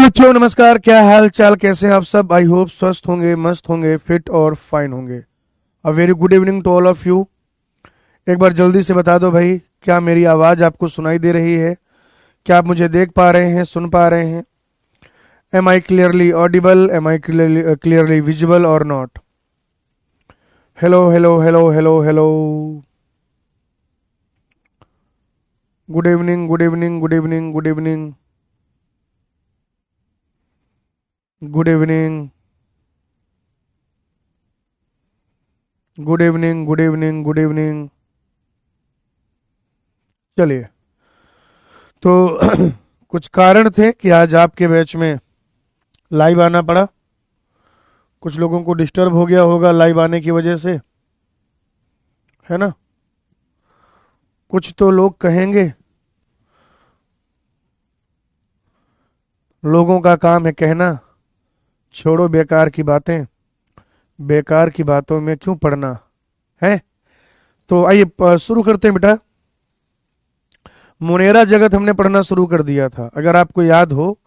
बच्चों नमस्कार। क्या हाल चाल, कैसे हैं आप सब? आई होप स्वस्थ होंगे, मस्त होंगे, फिट और फाइन होंगे। A very good evening to all of you. एक बार जल्दी से बता दो भाई, क्या मेरी आवाज़ आपको सुनाई दे रही है? क्या आप मुझे देख पा रहे हैं, सुन पा रहे हैं? Am I clearly audible? Am I clearly visible और not? Hello hello hello hello hello. Good evening, good evening, good evening, good evening, good evening, good evening, good evening, good evening. चलिए, तो कुछ कारण थे कि आज आपके बैच में लाइव आना पड़ा। कुछ लोगों को डिस्टर्ब हो गया होगा लाइव आने की वजह से, है ना? कुछ तो लोग कहेंगे, लोगों का काम है कहना, छोड़ो बेकार की बातें, बेकार की बातों में क्यों पड़ना है। तो आइए शुरू करते हैं बेटा। मुनेरा जगत हमने पढ़ना शुरू कर दिया था, अगर आपको याद हो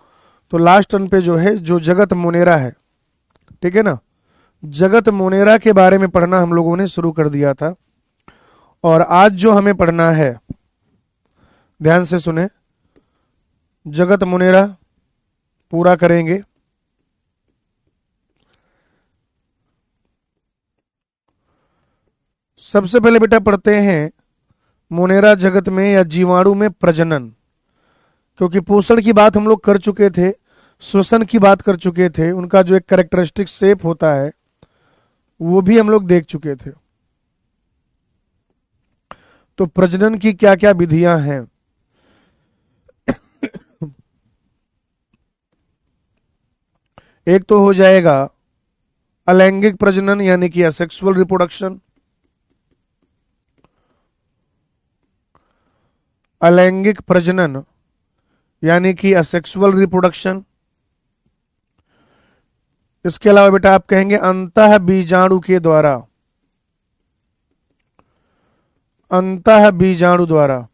तो लास्ट टर्न पे जो है, जो जगत मुनेरा है, ठीक है ना, जगत मुनेरा के बारे में पढ़ना हम लोगों ने शुरू कर दिया था। और आज जो हमें पढ़ना है, ध्यान से सुने, जगत मुनेरा पूरा करेंगे। सबसे पहले बेटा पढ़ते हैं मुनेरा जगत में या जीवाणु में प्रजनन, क्योंकि पोषण की बात हम लोग कर चुके थे, श्वसन की बात कर चुके थे, उनका जो एक कैरेक्टरिस्टिक शेप होता है वो भी हम लोग देख चुके थे। तो प्रजनन की क्या क्या विधियां हैं? एक तो हो जाएगा अलैंगिक प्रजनन यानी कि असेक्सुअल रिप्रोडक्शन। अलैंगिक प्रजनन यानी कि असेक्सुअल रिप्रोडक्शन। इसके अलावा बेटा आप कहेंगे अंतः बीजाणु के द्वारा, अंतः बीजाणु द्वारा,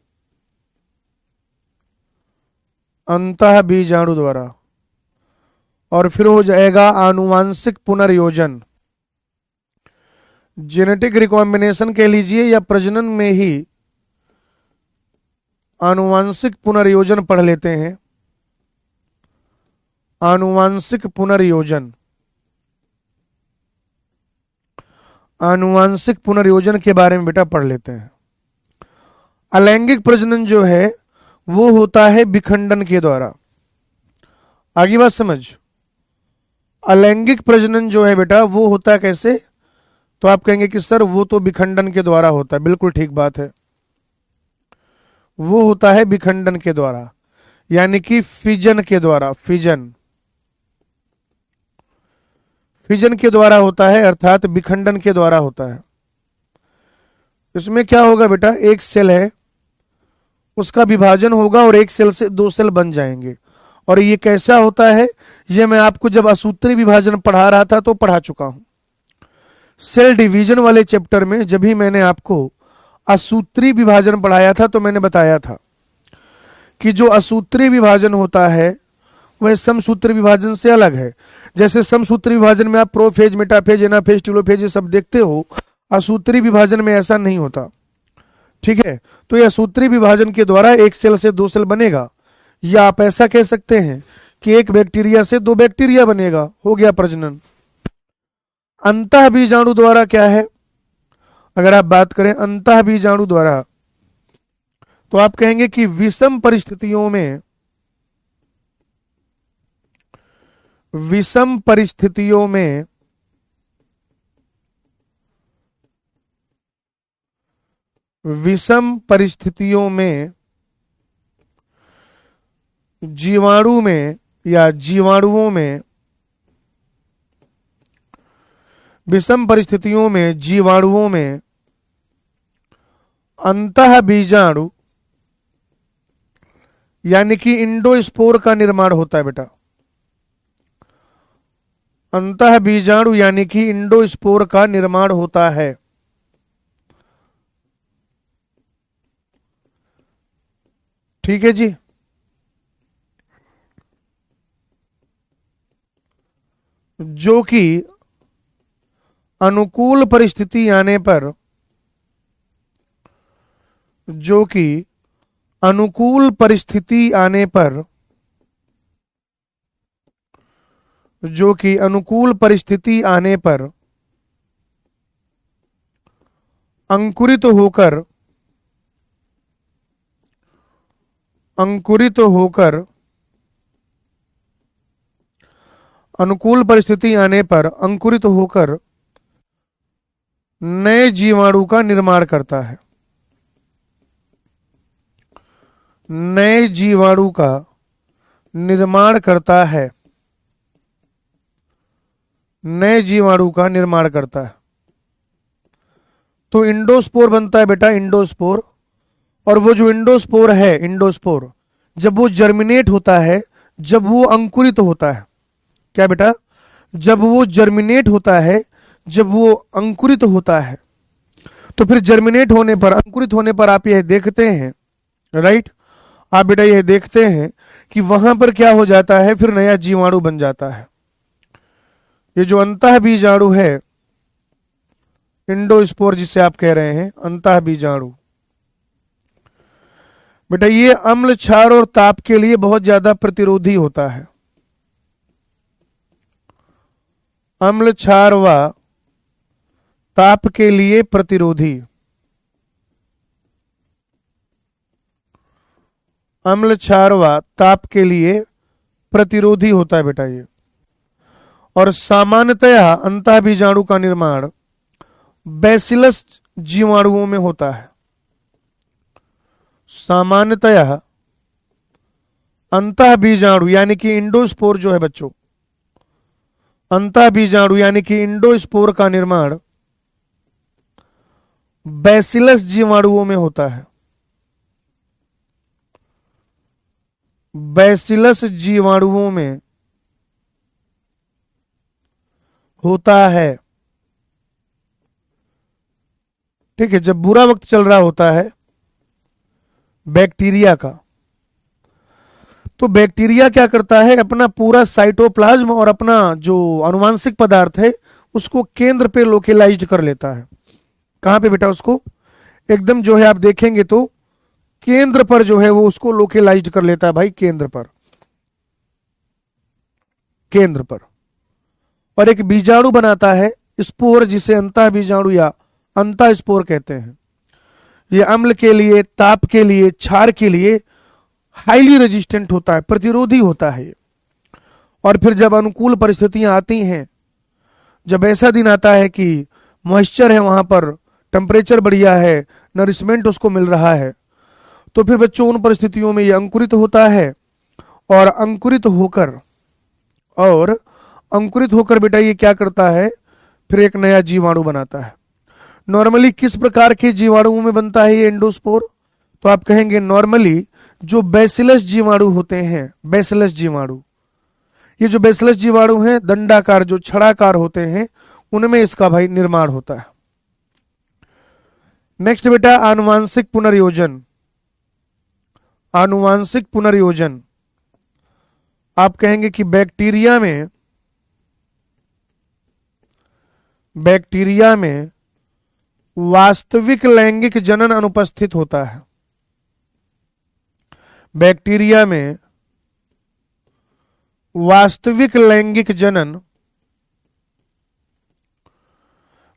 अंतः बीजाणु द्वारा। और फिर हो जाएगा आनुवांशिक पुनर्योजन। जेनेटिक रिकॉम्बिनेशन कह लीजिए या प्रजनन में ही आनुवांशिक पुनर्योजन पढ़ लेते हैं। आनुवांशिक पुनर्योजन, आनुवांशिक पुनर्योजन के बारे में बेटा पढ़ लेते हैं। अलैंगिक प्रजनन जो है वो होता है विखंडन के द्वारा। आगे बात समझ। अलैंगिक प्रजनन जो है बेटा वो होता है कैसे? तो आप कहेंगे कि सर वो तो विखंडन के द्वारा होता है। बिल्कुल ठीक बात है, वो होता है विखंडन के द्वारा, यानी कि फिजन के द्वारा। फिजन, फिजन के द्वारा होता है, अर्थात विखंडन के द्वारा होता है। इसमें क्या होगा बेटा, एक सेल है, उसका विभाजन होगा और एक सेल से दो सेल बन जाएंगे। और ये कैसा होता है, ये मैं आपको जब असूत्री विभाजन पढ़ा रहा था तो पढ़ा चुका हूं। सेल डिवीजन वाले चैप्टर में जब भी मैंने आपको असूत्री विभाजन पढ़ाया था तो मैंने बताया था कि जो असूत्री विभाजन होता है वह समसूत्र विभाजन से अलग है। जैसे समसूत्र विभाजन में आप प्रोफेज, मेटाफेज, एनाफेज, टेलोफेज ये सब देखते हो, असूत्री विभाजन में ऐसा नहीं होता। ठीक है, तो यह सूत्री विभाजन के द्वारा एक सेल से दो सेल बनेगा, या आप ऐसा कह सकते हैं कि एक बैक्टीरिया से दो बैक्टीरिया बनेगा, हो गया प्रजनन। अंतः बीजाणु द्वारा क्या है, अगर आप बात करें अंतः बीजाणु द्वारा, तो आप कहेंगे कि विषम परिस्थितियों में, विषम परिस्थितियों में, विषम परिस्थितियों में जीवाणु में या जीवाणुओं में, विषम परिस्थितियों में जीवाणुओं में अंतः बीजाणु यानी कि इंडोस्पोर का निर्माण होता है बेटा। अंतः बीजाणु यानी कि इंडोस्पोर का निर्माण होता है। ठीक है जी। जो कि अनुकूल परिस्थिति आने पर, जो कि अनुकूल परिस्थिति आने पर, जो कि अनुकूल परिस्थिति आने पर अंकुरित होकर, अंकुरित होकर, अनुकूल परिस्थिति आने पर अंकुरित होकर नए जीवाणु का निर्माण करता है, नए जीवाणु का निर्माण करता है, नए जीवाणु का निर्माण करता है। तो इंडोस्पोर बनता है बेटा, इंडोस्पोर। और वो जो इंडोस्पोर है, इंडोस्पोर जब वो जर्मिनेट होता है, जब वो अंकुरित होता है, क्या बेटा, जब वो जर्मिनेट होता है, जब वो अंकुरित होता है, तो फिर जर्मिनेट होने पर, अंकुरित होने पर आप यह देखते हैं, राइट, आप बेटा यह देखते हैं कि वहां पर क्या हो जाता है, फिर नया जीवाणु बन जाता है। ये जो अंतः बीजाणु है, इंडोस्पोर जिसे आप कह रहे हैं, अंतः बीजाणु, बेटा ये अम्ल, क्षार और ताप के लिए बहुत ज्यादा प्रतिरोधी होता है। अम्ल, क्षार व ताप के लिए प्रतिरोधी, अम्ल, क्षार व ताप के लिए प्रतिरोधी होता है बेटा ये। और सामान्यतया अंतः बीजाणु का निर्माण बैसिलस जीवाणुओं में होता है। सामान्यतया अंतः बीजाणु यानी कि इंडोस्पोर जो है बच्चों, अंतः बीजाणु यानी कि इंडोस्पोर का निर्माण बैसिलस जीवाणुओं में होता है, बैसिलस जीवाणुओं में होता है। ठीक है, जब बुरा वक्त चल रहा होता है बैक्टीरिया का, तो बैक्टीरिया क्या करता है, अपना पूरा साइटोप्लाज्म और अपना जो आनुवांशिक पदार्थ है उसको केंद्र पे लोकेलाइज्ड कर लेता है। कहां पे बेटा, उसको एकदम जो है आप देखेंगे तो केंद्र पर जो है वो उसको लोकेलाइज्ड कर लेता है भाई, केंद्र पर, केंद्र पर। और एक बीजाणु बनाता है स्पोर, जिसे अंतः बीजाणु या अंतः स्पोर कहते हैं। ये अम्ल के लिए, ताप के लिए, क्षार के लिए हाईली रेजिस्टेंट होता है, प्रतिरोधी होता है ये। और फिर जब अनुकूल परिस्थितियां आती हैं, जब ऐसा दिन आता है कि मॉइस्चर है वहां पर, टेम्परेचर बढ़िया है, नरिशमेंट उसको मिल रहा है, तो फिर बच्चों उन परिस्थितियों में ये अंकुरित होता है। और अंकुरित होकर बेटा ये क्या करता है, फिर एक नया जीवाणु बनाता है। नॉर्मली किस प्रकार के जीवाणुओं में बनता है ये एंडोस्पोर, तो आप कहेंगे नॉर्मली जो बैसिलस जीवाणु होते हैं, बैसिलस जीवाणु, ये जो बैसिलस जीवाणु हैं दंडाकार, जो छड़ाकार होते हैं, उनमें इसका भाई निर्माण होता है। नेक्स्ट बेटा आनुवांशिक पुनर्योजन। आनुवांशिक पुनर्योजन, आप कहेंगे कि बैक्टीरिया में वास्तविक लैंगिक जनन अनुपस्थित होता है। बैक्टीरिया में वास्तविक लैंगिक जनन,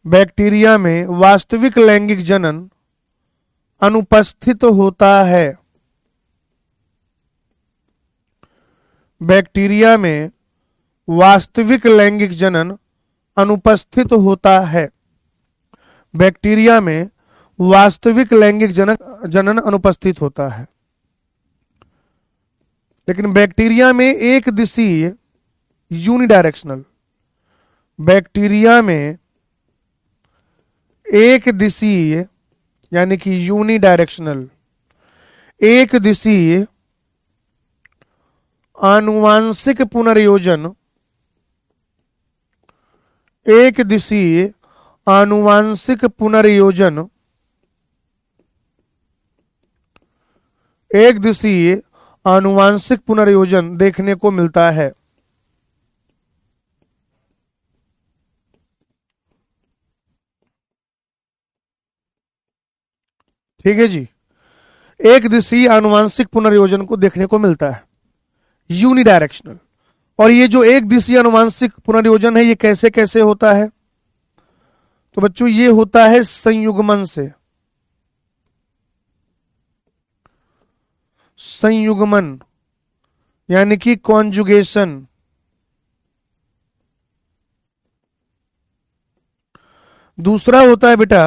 बैक्टीरिया में वास्तविक लैंगिक जनन अनुपस्थित होता है। बैक्टीरिया में वास्तविक लैंगिक जनन अनुपस्थित होता है। बैक्टीरिया में वास्तविक लैंगिक जनन अनुपस्थित होता है। लेकिन बैक्टीरिया में एक दिशीय यूनिडायरेक्शनल, बैक्टीरिया में एक दिशीय यानी कि यूनिडायरेक्शनल, एक दिशीय आनुवांशिक पुनर्योजन, एक दिशीय आनुवांशिक पुनर्योजन, एक दिशीय आनुवांशिक पुनर्योजन देखने को मिलता है। ठीक है जी। एक दिशीय आनुवांशिक पुनर्योजन को देखने को मिलता है, यूनिडायरेक्शनल। और ये जो एक दिशीय आनुवांशिक पुनर्योजन है ये कैसे कैसे होता है? तो बच्चों ये होता है संयुग्मन से। संयुग्मन यानी कि कॉन्जुगेशन। दूसरा होता है बेटा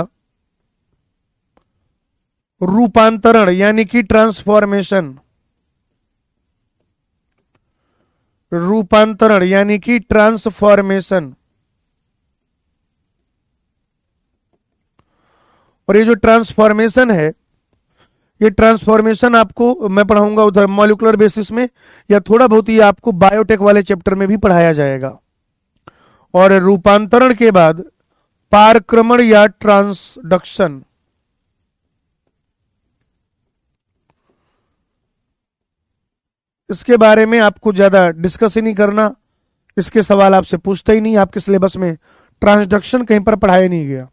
रूपांतरण यानी कि ट्रांसफॉर्मेशन। रूपांतरण यानी कि ट्रांसफॉर्मेशन। और ये जो ट्रांसफॉर्मेशन है, ये ट्रांसफॉर्मेशन आपको मैं पढ़ाऊंगा उधर मॉलिक्यूलर बेसिस में, या थोड़ा बहुत ये आपको बायोटेक वाले चैप्टर में भी पढ़ाया जाएगा। और रूपांतरण के बाद पारक्रमण या ट्रांसडक्शन। इसके बारे में आपको ज्यादा डिस्कस ही नहीं करना, इसके सवाल आपसे पूछते ही नहीं, आपके सिलेबस में ट्रांसडक्शन कहीं पर पढ़ाया नहीं गया।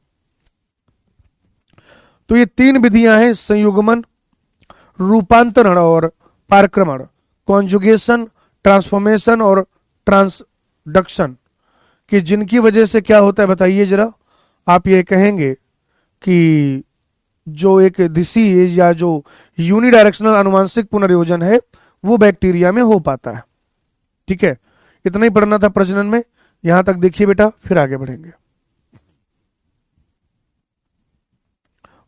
तो ये तीन विधियां हैं, संयुग्मन, रूपांतरण और पारक्रमण, कॉन्जुगेशन, ट्रांसफॉर्मेशन और ट्रांसडक्शन, कि जिनकी वजह से क्या होता है बताइए जरा। आप ये कहेंगे कि जो एक दिशीय या जो यूनिडायरेक्शनल आनुवांशिक पुनर्योजन है वो बैक्टीरिया में हो पाता है। ठीक है, इतना ही पढ़ना था प्रजनन में। यहां तक देखिए बेटा, फिर आगे बढ़ेंगे।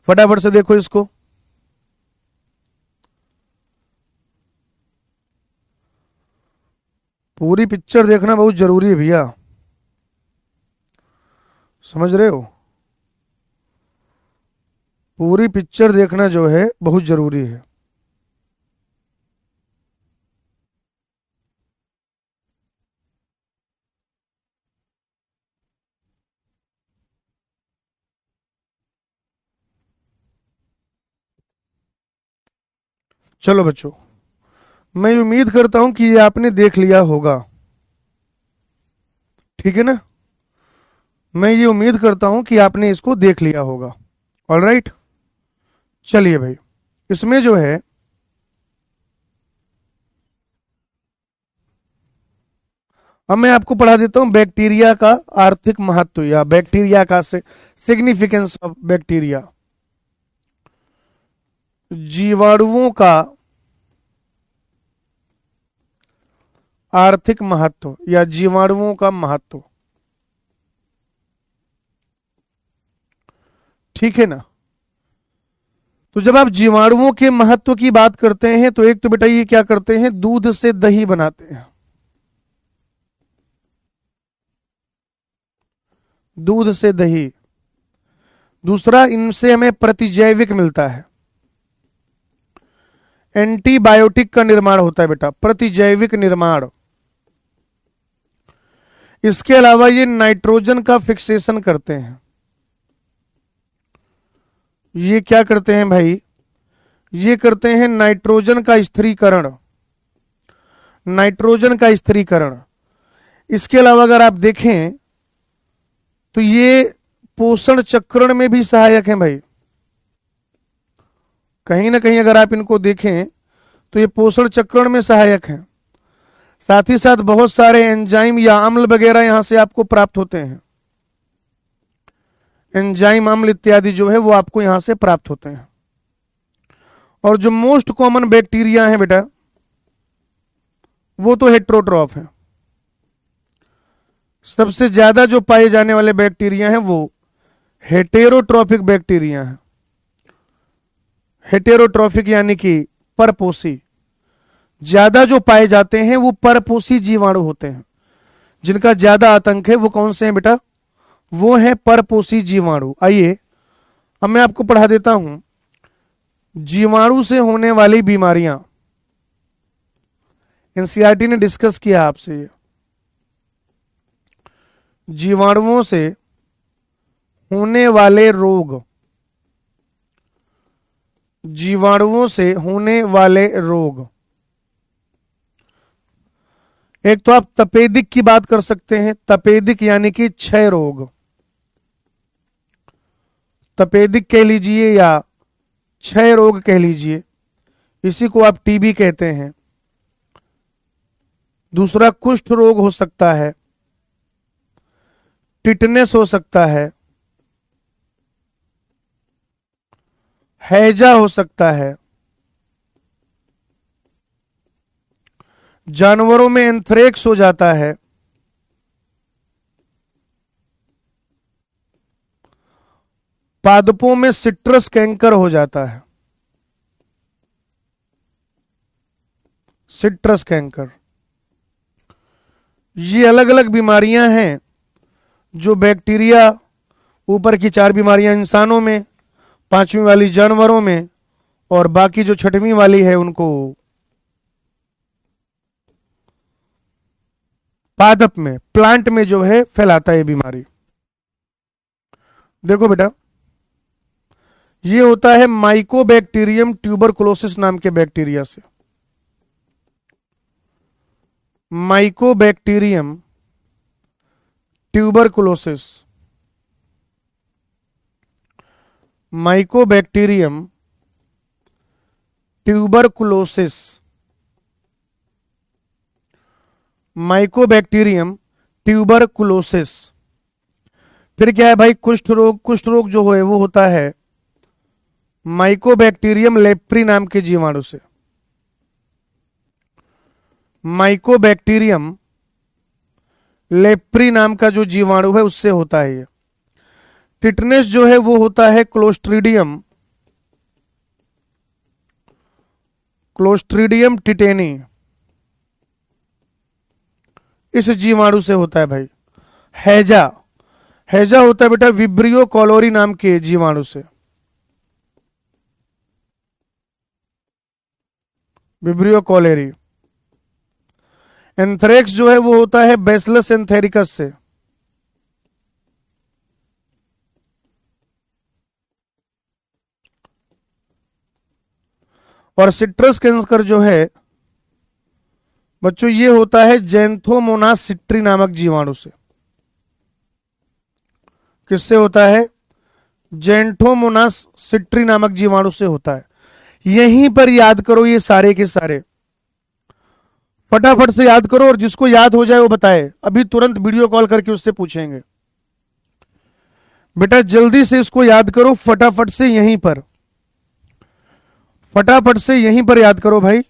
फटाफट से देखो इसको। पूरी पिक्चर देखना बहुत जरूरी है भैया, समझ रहे हो? पूरी पिक्चर देखना जो है बहुत जरूरी है। चलो बच्चों, मैं उम्मीद करता हूं कि ये आपने देख लिया होगा। ठीक है ना? मैं ये उम्मीद करता हूं कि आपने इसको देख लिया होगा। ऑल राइट, चलिए भाई, इसमें जो है अब मैं आपको पढ़ा देता हूं बैक्टीरिया का आर्थिक महत्व, या बैक्टीरिया का सिग्निफिकेंस ऑफ बैक्टीरिया। जीवाणुओं का आर्थिक महत्व या जीवाणुओं का महत्व। ठीक है ना? तो जब आप जीवाणुओं के महत्व की बात करते हैं तो एक तो बेटा ये क्या करते हैं, दूध से दही बनाते हैं। दूध से दही। दूसरा, इनसे हमें प्रतिजैविक मिलता है, एंटीबायोटिक का निर्माण होता है बेटा, प्रतिजैविक निर्माण। इसके अलावा ये नाइट्रोजन का फिक्सेशन करते हैं। ये क्या करते हैं भाई? ये करते हैं नाइट्रोजन का स्थिरीकरण। नाइट्रोजन का स्थिरीकरण। इसके अलावा अगर आप देखें तो ये पोषण चक्रण में भी सहायक हैं भाई। कहीं ना कहीं अगर आप इनको देखें तो ये पोषण चक्रण में सहायक हैं। साथ ही साथ बहुत सारे एंजाइम या अम्ल वगैरह यहां से आपको प्राप्त होते हैं। एंजाइम, अम्ल इत्यादि जो है वो आपको यहां से प्राप्त होते हैं। और जो मोस्ट कॉमन बैक्टीरिया है बेटा वो तो हेट्रोट्रॉफ है। सबसे ज्यादा जो पाए जाने वाले बैक्टीरिया हैं वो हेटेरोट्रॉफिक बैक्टीरिया हैं। हेटेरोट्रॉफिक यानी कि परपोषी। ज्यादा जो पाए जाते हैं वो परपोषी जीवाणु होते हैं। जिनका ज्यादा आतंक है वो कौन से हैं बेटा? वो है परपोषी जीवाणु। आइए अब मैं आपको पढ़ा देता हूं जीवाणु से होने वाली बीमारियां। एनसीईआरटी ने डिस्कस किया आपसे, जीवाणुओं से होने वाले रोग। जीवाणुओं से होने वाले रोग। एक तो आप तपेदिक की बात कर सकते हैं, तपेदिक यानी कि क्षय रोग। तपेदिक कह लीजिए या क्षय रोग कह लीजिए, इसी को आप टीबी कहते हैं। दूसरा कुष्ठ रोग हो सकता है, टिटनेस हो सकता है, हैजा हो सकता है, जानवरों में एंथ्रेक्स हो जाता है, पादपों में सिट्रस कैंकर हो जाता है, सिट्रस कैंकर। ये अलग अलग बीमारियां हैं जो बैक्टीरिया, ऊपर की 4 बीमारियां इंसानों में, 5वीं वाली जानवरों में, और बाकी जो 6वीं वाली है उनको पादप में, प्लांट में जो है फैलाता है बीमारी। देखो बेटा, ये होता है माइकोबैक्टीरियम ट्यूबरकुलोसिस नाम के बैक्टीरिया से। Mycobacterium tuberculosis, Mycobacterium tuberculosis, Mycobacterium tuberculosis. फिर क्या है भाई, कुष्ठ रोग। कुष्ठ रोग जो है वो होता है माइकोबैक्टीरियम लेप्री नाम के जीवाणु से। माइकोबैक्टीरियम लेप्री नाम का जो जीवाणु है उससे होता है ये। टिटनेस जो है वो होता है क्लोस्ट्रीडियम, क्लोस्ट्रीडियम टिटेनी, इस जीवाणु से होता है भाई। हैजा, हैजा होता है बेटा विब्रियो कॉलोरी नाम के जीवाणु से। Vibrio cholerae. एंथ्रेक्स जो है वो होता है बैसिलस एंथेरिकस से। और सिट्रस कैंकर जो है बच्चों ये होता है जेंथोमोनास सिट्री नामक जीवाणु से। किससे होता है? जेंथोमोनास सिट्री नामक जीवाणु से होता है। यहीं पर याद करो ये सारे के सारे, फटाफट से याद करो, और जिसको याद हो जाए वो बताए। अभी तुरंत वीडियो कॉल करके उससे पूछेंगे। बेटा जल्दी से इसको याद करो, फटाफट से यहीं पर, फटाफट से यहीं पर याद करो भाई।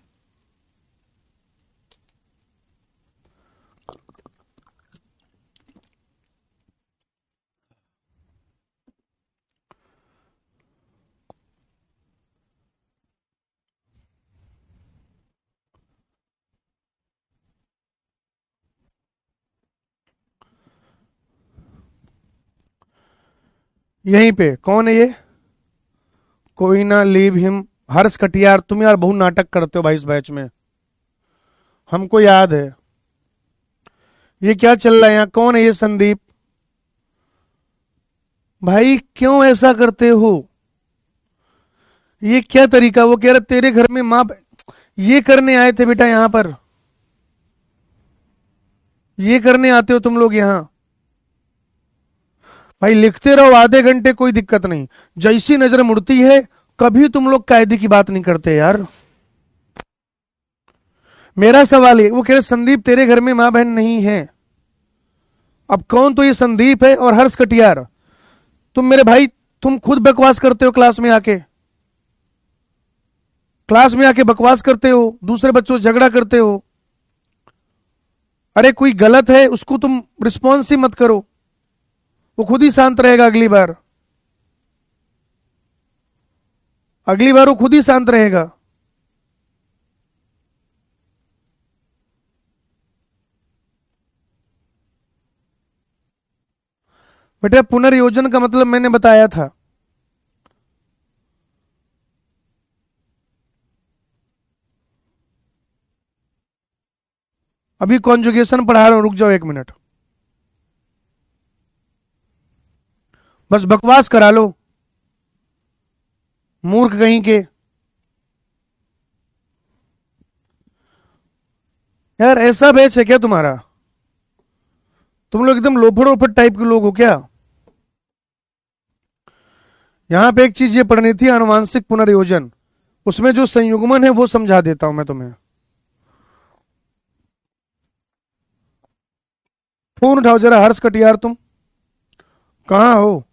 यहीं पे कौन है ये? कोई ना लीव हिम, हर्ष कटियार। तुम यार बहुत नाटक करते हो भाई इस बैच में, हमको याद है। ये क्या चल रहा है यहाँ? कौन है ये? संदीप भाई क्यों ऐसा करते हो? ये क्या तरीका? वो कह रहे तेरे घर में माँ, ये करने आए थे बेटा यहां पर, ये करने आते हो तुम लोग यहां। भाई लिखते रहो आधे घंटे, कोई दिक्कत नहीं। जैसी नजर मुड़ती है, कभी तुम लोग कायदे की बात नहीं करते यार। मेरा सवाल है, वो कह रहे संदीप तेरे घर में मां बहन नहीं है। अब कौन? तो ये संदीप है और हर्ष कटियार। तुम मेरे भाई, तुम खुद बकवास करते हो क्लास में आके, क्लास में आके बकवास करते हो, दूसरे बच्चों से झगड़ा करते हो। अरे कोई गलत है उसको तुम रिस्पॉन्स ही मत करो, वो खुद ही शांत रहेगा। अगली बार, अगली बार वो खुद ही शांत रहेगा। बेटा पुनर्योजन का मतलब मैंने बताया था। अभी कॉन्जुगेशन पढ़ा रहा हूं, रुक जाओ 1 मिनट। बस बकवास करा लो, मूर्ख कहीं के। यार ऐसा बैच है क्या तुम्हारा? तुम लोग एकदम लोफड़ ओफड़ टाइप के लोग हो क्या? यहां पे एक चीज ये पढ़नी थी, आनुवांशिक पुनर्योजन, उसमें जो संयुग्मन है वो समझा देता हूं मैं तुम्हें। फोन उठाओ जरा हर्ष कटियार, तुम कहां हो?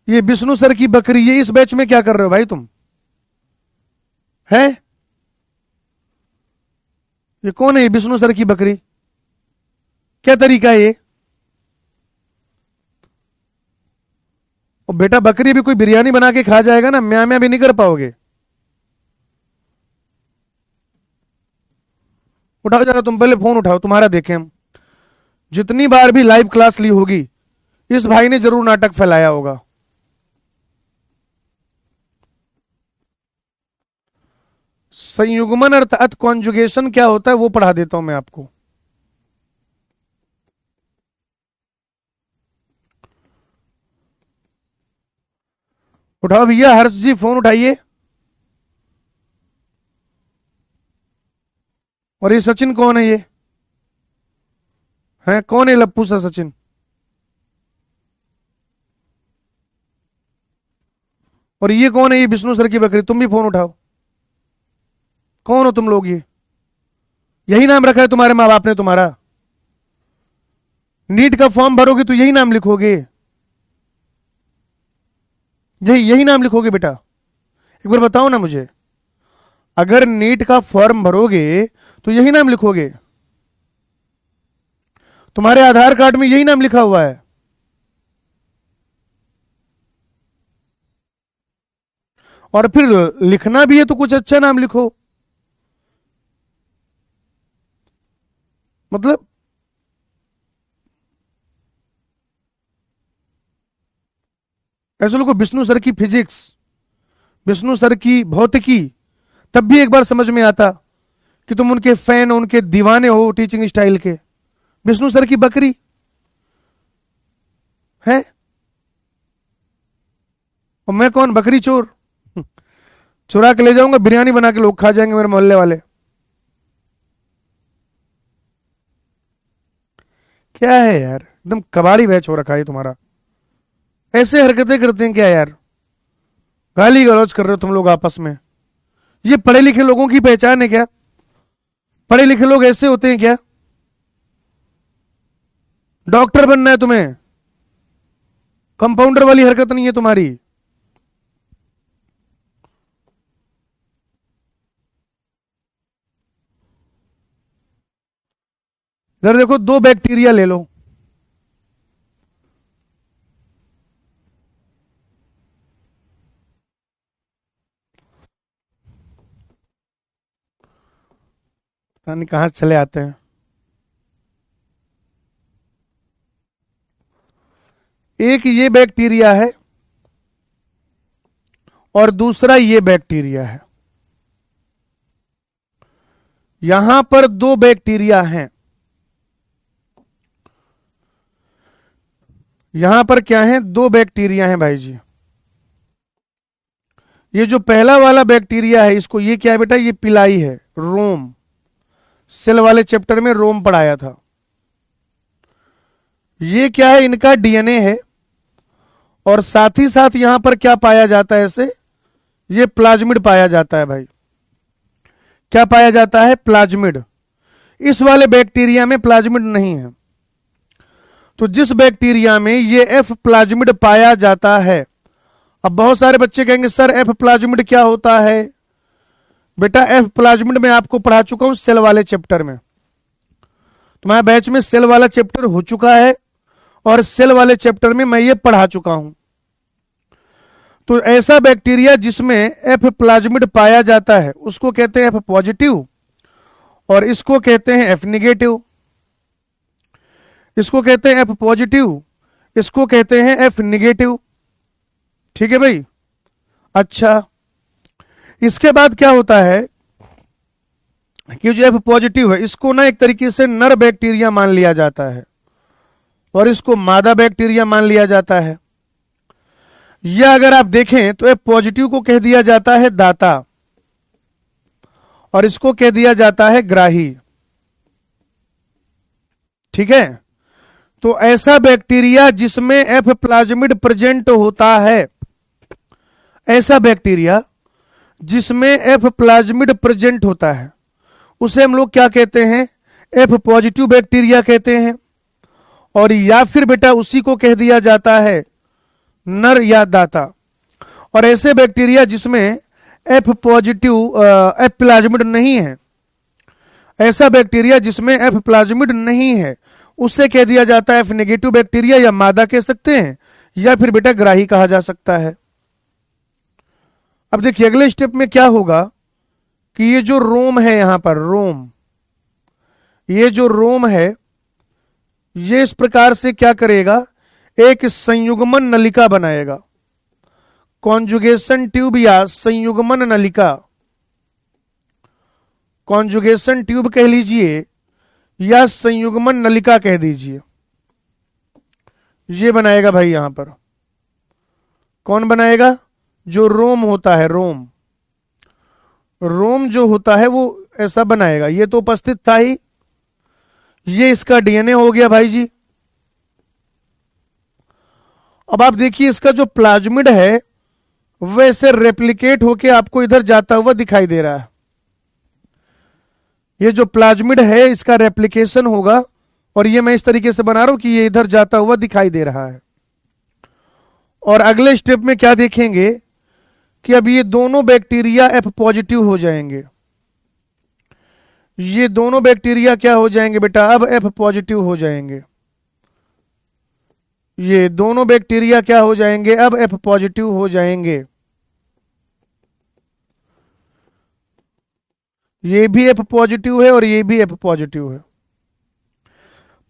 ये विष्णु सर की बकरी, ये इस बैच में क्या कर रहे हो भाई तुम? है ये कौन है ये विष्णु सर की बकरी? क्या तरीका है ये? और बेटा बकरी भी कोई बिरयानी बना के खा जाएगा ना, म्या म्या भी नहीं कर पाओगे। उठाओ जरा, तुम पहले फोन उठाओ, तुम्हारा देखें हम। जितनी बार भी लाइव क्लास ली होगी इस भाई ने जरूर नाटक फैलाया होगा। संयुग्मन अर्थात कॉन्जुगेशन क्या होता है वो पढ़ा देता हूं मैं आपको। उठाओ भैया, हर्ष जी फोन उठाइए। और ये सचिन कौन है? ये है कौन है लप्पू सा सचिन? और ये कौन है ये विष्णु सर की बकरी? तुम भी फोन उठाओ। कौन हो तुम लोग? ये यही नाम रखा है तुम्हारे माँ बाप ने तुम्हारा? नीट का फॉर्म भरोगे तो यही नाम लिखोगे? यही यही नाम लिखोगे बेटा? एक बार बताओ ना मुझे, अगर नीट का फॉर्म भरोगे तो यही नाम लिखोगे? तुम्हारे आधार कार्ड में यही नाम लिखा हुआ है। और फिर लिखना भी है तो कुछ अच्छा नाम लिखो। मतलब ऐसे लोगों को विष्णु सर की फिजिक्स, विष्णु सर की भौतिकी तब भी एक बार समझ में आता कि तुम उनके फैन हो, उनके दीवाने हो टीचिंग स्टाइल के। विष्णु सर की बकरी है और मैं कौन? बकरी चोर। चुरा के ले जाऊंगा, बिरयानी बना के लोग खा जाएंगे मेरे मोहल्ले वाले। क्या है यार, एकदम कबाड़ी बैच हो रखा है तुम्हारा। ऐसे हरकतें करते हैं क्या यार? गाली गलौज कर रहे हो तुम लोग आपस में। ये पढ़े लिखे लोगों की पहचान है क्या? पढ़े लिखे लोग ऐसे होते हैं क्या? डॉक्टर बनना है तुम्हें, कंपाउंडर वाली हरकत नहीं है तुम्हारी। इधर देखो, दो बैक्टीरिया ले लो। पता नहीं कहां से चले आते हैं। एक ये बैक्टीरिया है और दूसरा ये बैक्टीरिया है। यहां पर दो बैक्टीरिया हैं। यहां पर क्या है? दो बैक्टीरिया हैं भाई जी। ये जो पहला वाला बैक्टीरिया है, इसको ये क्या है बेटा? ये पिलाई है, रोम। सेल वाले चैप्टर में रोम पढ़ाया था। ये क्या है? इनका डीएनए है। और साथ ही साथ यहां पर क्या पाया जाता है? इसे ये प्लाज्मिड पाया जाता है भाई। क्या पाया जाता है? प्लाज्मिड। इस वाले बैक्टीरिया में प्लाज्मिड नहीं है। तो जिस बैक्टीरिया में ये एफ प्लाज्मिड पाया जाता है, अब बहुत सारे बच्चे कहेंगे सर एफ प्लाज्मिड क्या होता है? बेटा एफ प्लाज्मिड मैं आपको पढ़ा चुका हूं सेल वाले चैप्टर में। तुम्हारे बैच में सेल वाला चैप्टर हो चुका है और सेल वाले चैप्टर में मैं ये पढ़ा चुका हूं। तो ऐसा बैक्टीरिया जिसमें एफ प्लाज्मिड पाया जाता है उसको कहते हैं एफ पॉजिटिव, और इसको कहते हैं एफ निगेटिव। इसको कहते हैं एफ पॉजिटिव, इसको कहते हैं एफ निगेटिव। ठीक है भाई? अच्छा, इसके बाद क्या होता है कि जो एफ पॉजिटिव है इसको ना एक तरीके से नर बैक्टीरिया मान लिया जाता है और इसको मादा बैक्टीरिया मान लिया जाता है। यह अगर आप देखें तो एफ पॉजिटिव को कह दिया जाता है दाता और इसको कह दिया जाता है ग्राही। ठीक है? तो ऐसा बैक्टीरिया जिसमें एफ प्लाज्मिड प्रेजेंट होता है, ऐसा बैक्टीरिया जिसमें एफ प्लाज्मिड प्रेजेंट होता है, उसे हम लोग क्या कहते हैं? एफ पॉजिटिव बैक्टीरिया कहते हैं। और या फिर बेटा उसी को कह दिया जाता है नर या दाता। और ऐसे बैक्टीरिया जिसमें एफ पॉजिटिव एफ प्लाज्मिड नहीं है, ऐसा बैक्टीरिया जिसमें एफ प्लाज्मिड नहीं है, उससे कह दिया जाता है एफ नेगेटिव बैक्टीरिया, या मादा कह सकते हैं, या फिर बेटा ग्राही कहा जा सकता है। अब देखिए अगले स्टेप में क्या होगा कि ये जो रोम है, यहां पर रोम, ये जो रोम है, ये इस प्रकार से क्या करेगा? एक संयुग्मन नलिका बनाएगा, कॉन्जुगेशन ट्यूब या संयुग्मन नलिका, कॉन्जुगेशन ट्यूब कह लीजिए या संयुग्मन नलिका कह दीजिए, ये बनाएगा भाई। यहां पर कौन बनाएगा? जो रोम होता है, रोम, रोम जो होता है वो ऐसा बनाएगा। ये तो उपस्थित था ही, ये इसका डीएनए हो गया भाई जी। अब आप देखिए इसका जो प्लाज्मिड है वैसे रेप्लिकेट होके आपको इधर जाता हुआ दिखाई दे रहा है। ये जो प्लाज्मिड है इसका रेप्लिकेशन होगा, और ये मैं इस तरीके से बना रहा हूं कि ये इधर जाता हुआ दिखाई दे रहा है। और अगले स्टेप में क्या देखेंगे कि अब ये दोनों बैक्टीरिया एफ पॉजिटिव हो जाएंगे। ये दोनों बैक्टीरिया क्या हो जाएंगे बेटा? अब एफ पॉजिटिव हो जाएंगे। ये दोनों बैक्टीरिया क्या हो जाएंगे? अब एफ पॉजिटिव हो जाएंगे। ये भी एफ पॉजिटिव है और ये भी एफ पॉजिटिव है।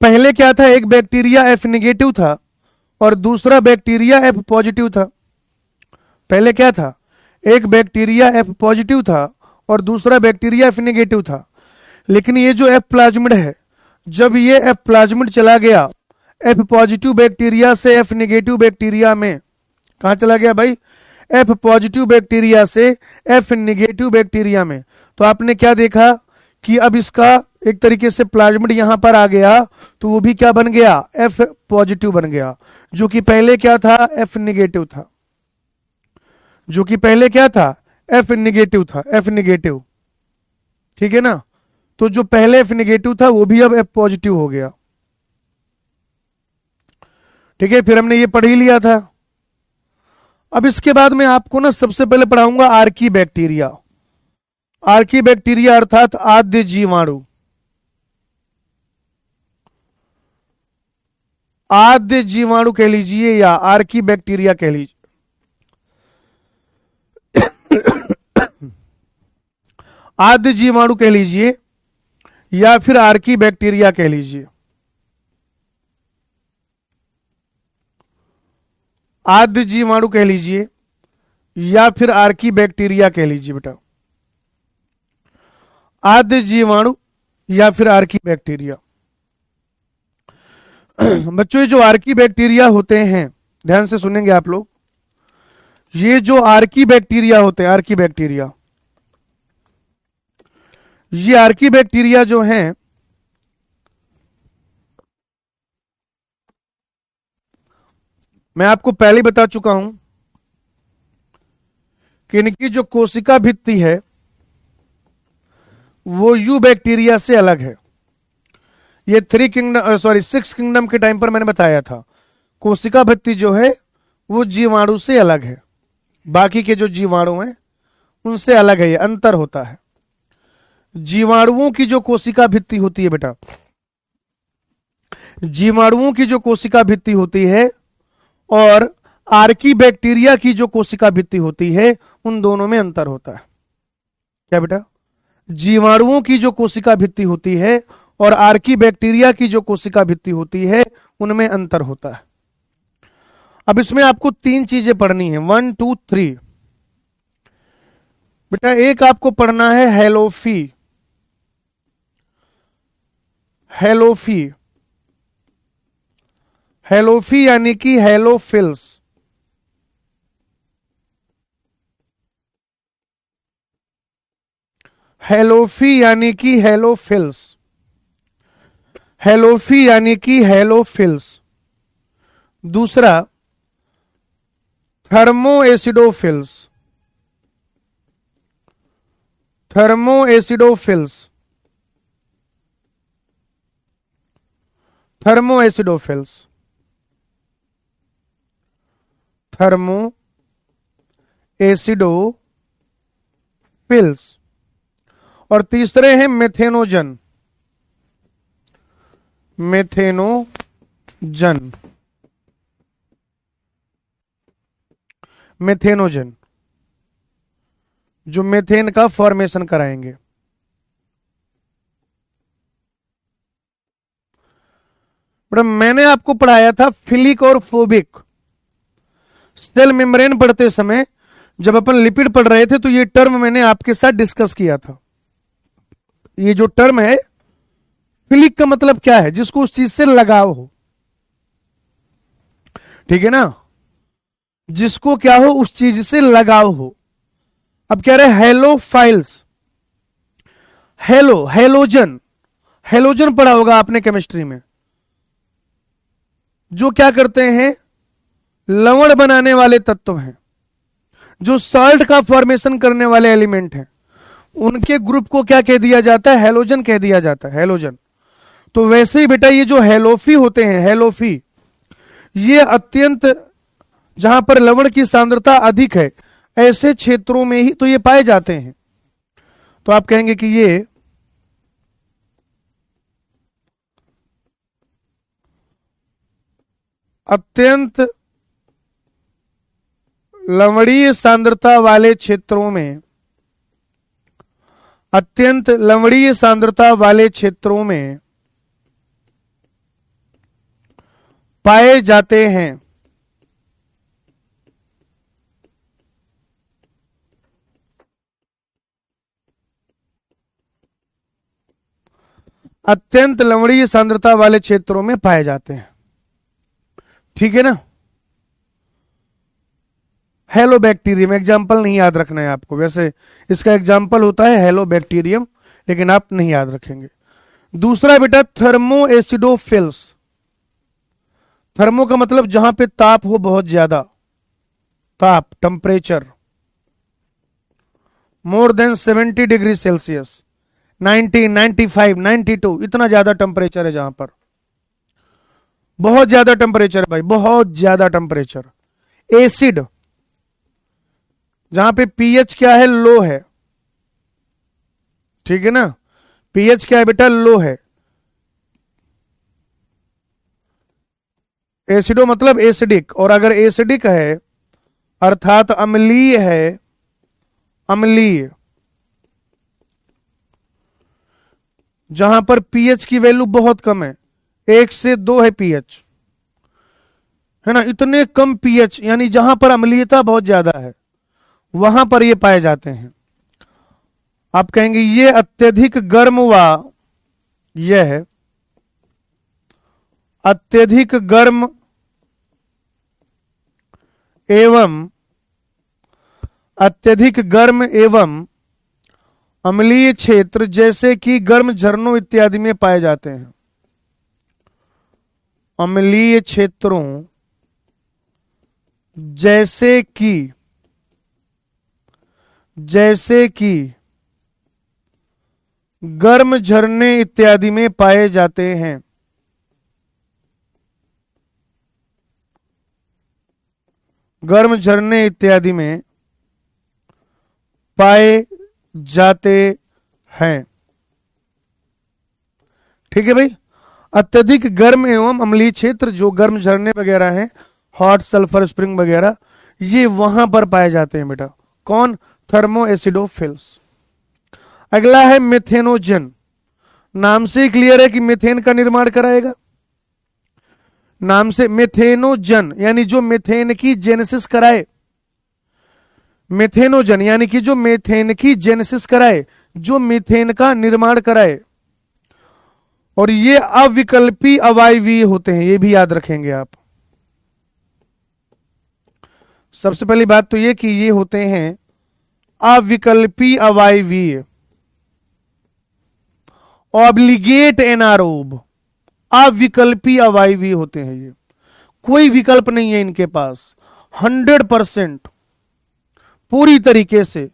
पहले क्या था? एक बैक्टीरिया एफ नेगेटिव था और दूसरा बैक्टीरिया एफ पॉजिटिव था। पहले क्या था? एक बैक्टीरिया एफ पॉजिटिव था और दूसरा बैक्टीरिया एफ नेगेटिव था। लेकिन ये जो एफ प्लाज्मिड है, जब ये एफ प्लाज्मिड चला गया एफ पॉजिटिव बैक्टीरिया से एफ नेगेटिव बैक्टीरिया में, कहां चला गया भाई? एफ पॉजिटिव बैक्टीरिया से एफ नेगेटिव बैक्टीरिया में। तो आपने क्या देखा कि अब इसका एक तरीके से प्लाज्मिड यहां पर आ गया, तो वो भी क्या बन गया? एफ पॉजिटिव बन गया, जो कि पहले क्या था? एफ नेगेटिव था। जो कि पहले क्या था? एफ नेगेटिव था, एफ नेगेटिव। ठीक है ना? तो जो पहले एफ नेगेटिव था वो भी अब एफ पॉजिटिव हो गया। ठीक है, फिर हमने ये पढ़ ही लिया था। अब इसके बाद मैं आपको ना सबसे पहले पढ़ाऊंगा आर्की बैक्टीरिया। आर्की बैक्टीरिया अर्थात आद्य जीवाणु। आद्य जीवाणु कह लीजिए या आर्की बैक्टीरिया कह लीजिए। आद्य जीवाणु कह लीजिए या फिर आर्की बैक्टीरिया कह लीजिए। आद्य जीवाणु कह लीजिए या फिर आर्की बैक्टीरिया कह लीजिए बेटा। आद्य जीवाणु या फिर आर्की बैक्टीरिया। बच्चों ये जो आर्की बैक्टीरिया होते हैं, ध्यान से सुनेंगे आप लोग, ये जो आर्की बैक्टीरिया होते हैं, आर्की बैक्टीरिया, ये आर्की बैक्टीरिया जो हैं, मैं आपको पहले बता चुका हूं कि इनकी जो कोशिका भित्ति है वो यू बैक्टीरिया से अलग है। ये 6 किंगडम के टाइम पर मैंने बताया था, कोशिका भित्ति जो है वो जीवाणु से अलग है, बाकी के जो जीवाणु हैं उनसे अलग है, ये अंतर होता है। जीवाणुओं की जो कोशिका भित्ति होती है बेटा, जीवाणुओं की जो कोशिका भित्ति होती है और आर्की बैक्टीरिया की जो कोशिका भित्ति होती है, उन दोनों में अंतर होता है। क्या बेटा? जीवाणुओं की जो कोशिका भित्ति होती है और आर्की बैक्टीरिया की जो कोशिका भित्ति होती है, उनमें अंतर होता है। अब इसमें आपको 3 चीजें पढ़नी है, 1 2 3 बेटा। एक आपको पढ़ना है हेलोफी। हेलोफी, हेलोफी यानी कि हेलोफिल्स। हेलोफी यानी कि हेलोफिल्स। हेलोफी यानी कि हेलोफिल्स। दूसरा थर्मोएसिडोफिल्स, थर्मोएसिडोफिल्स, थर्मोएसिडोफिल्स, थर्मोएसिडोफिल्स। और तीसरे हैं मेथेनोजन, मेथेनोजन, मेथेनोजन जो मेथेन का फॉर्मेशन कराएंगे। बट मैंने आपको पढ़ाया था फिलिक और फोबिक। सेल मेम्ब्रेन पढ़ते समय जब अपन लिपिड पढ़ रहे थे तो ये टर्म मैंने आपके साथ डिस्कस किया था। ये जो टर्म है फिलिक का मतलब क्या है? जिसको उस चीज से लगाव हो, ठीक है ना, जिसको क्या हो, उस चीज से लगाव हो। अब कह रहे हेलोफाइल्स, हेलोजन, हेलोजन पढ़ा होगा आपने केमिस्ट्री में, जो क्या करते हैं, लवण बनाने वाले तत्व हैं, जो सॉल्ट का फॉर्मेशन करने वाले एलिमेंट हैं, उनके ग्रुप को क्या कह दिया जाता है? हेलोजन कह दिया जाता है, हेलोजन। तो वैसे ही बेटा ये जो हेलोफी होते हैं, हेलोफी, ये अत्यंत जहां पर लवण की सांद्रता अधिक है ऐसे क्षेत्रों में ही तो ये पाए जाते हैं। तो आप कहेंगे कि ये अत्यंत लवणीय सांद्रता वाले क्षेत्रों में, अत्यंत लवणीय सांद्रता वाले क्षेत्रों में पाए जाते हैं। अत्यंत लवणीय सांद्रता वाले क्षेत्रों में पाए जाते हैं, ठीक है ना। हेलोबैक्टीरियम एग्जाम्पल नहीं याद रखना है आपको, वैसे इसका एग्जाम्पल होता है हेलोबैक्टीरियम, लेकिन आप नहीं याद रखेंगे। दूसरा बेटा थर्मोएसिडोफिल्स। थर्मो का मतलब जहां पे ताप हो, बहुत ज्यादा ताप, temperature more than 70 degree Celsius, 90, 95, 92, इतना ज्यादा टेम्परेचर है, जहां पर बहुत ज्यादा टेम्परेचर है भाई, बहुत ज्यादा टेम्परेचर। एसिड, जहां पे पीएच क्या है, लो है, ठीक है ना, पीएच क्या है बेटा, लो है। एसिडो मतलब एसिडिक, और अगर एसिडिक है अर्थात अम्लीय है, अम्लीय, जहां पर पीएच की वैल्यू बहुत कम है, 1 से 2 है पीएच, है ना, इतने कम पीएच, यानी जहां पर अम्लीयता बहुत ज्यादा है वहां पर ये पाए जाते हैं। आप कहेंगे ये अत्यधिक गर्म व यह अत्यधिक गर्म एवं अत्यधिक गर्म एवं अम्लीय क्षेत्र जैसे कि गर्म झरनों इत्यादि में पाए जाते हैं। अम्लीय क्षेत्रों जैसे कि गर्म झरने इत्यादि में पाए जाते हैं। गर्म झरने इत्यादि में पाए जाते हैं, ठीक है भाई। अत्यधिक गर्म एवं अम्लीय क्षेत्र, जो गर्म झरने वगैरह हैं, हॉट सल्फर स्प्रिंग वगैरह, ये वहां पर पाए जाते हैं बेटा। कौन? थर्मोएसिडोफिल्स। अगला है मेथेनोजन। नाम से क्लियर है कि मीथेन का निर्माण कराएगा, नाम से मेथेनोजन, यानी जो मीथेन की जेनेसिस कराए। मेथेनोजन यानी कि जो मीथेन की जेनेसिस कराए, जो मीथेन का निर्माण कराए। और ये अविकल्पी अवायवीय होते हैं, ये भी याद रखेंगे आप। सबसे पहली बात तो ये कि ये होते हैं अविकल्पी अवायवीय, ऑब्लिगेट एनारोब, अविकल्पी अवायवीय होते हैं। ये कोई विकल्प नहीं है इनके पास, 100% पूरी तरीके से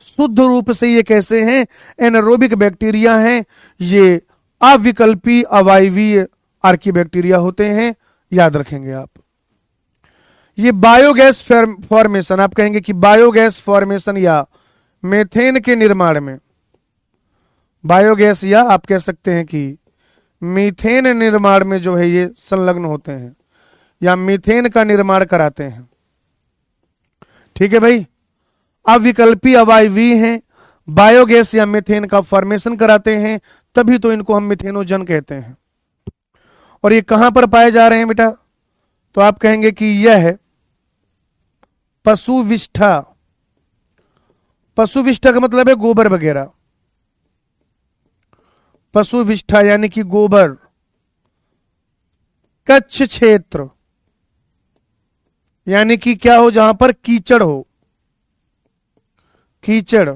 शुद्ध रूप से ये कैसे हैं, एनारोबिक बैक्टीरिया हैं। ये अविकल्पी अवायवीय आर्की बैक्टीरिया होते हैं, याद रखेंगे आप। ये बायोगैस फॉर्मेशन, आप कहेंगे कि बायोगैस फॉर्मेशन या मेथेन के निर्माण में, बायोगैस या आप कह सकते हैं कि मीथेन निर्माण में जो है ये संलग्न होते हैं या मीथेन का निर्माण कराते हैं। ठीक है भाई, अविकल्पी अवायवीय हैं, बायोगैस या मीथेन का फॉर्मेशन कराते हैं, तभी तो इनको हम मिथेनोजन कहते हैं। और ये कहां पर पाए जा रहे हैं बेटा, तो आप कहेंगे कि यह है पशुविष्ठा। पशुविष्ठा का मतलब है गोबर वगैरह, पशुविष्ठा यानी कि गोबर, कच्छ क्षेत्र यानी कि क्या हो, जहां पर कीचड़ हो, कीचड़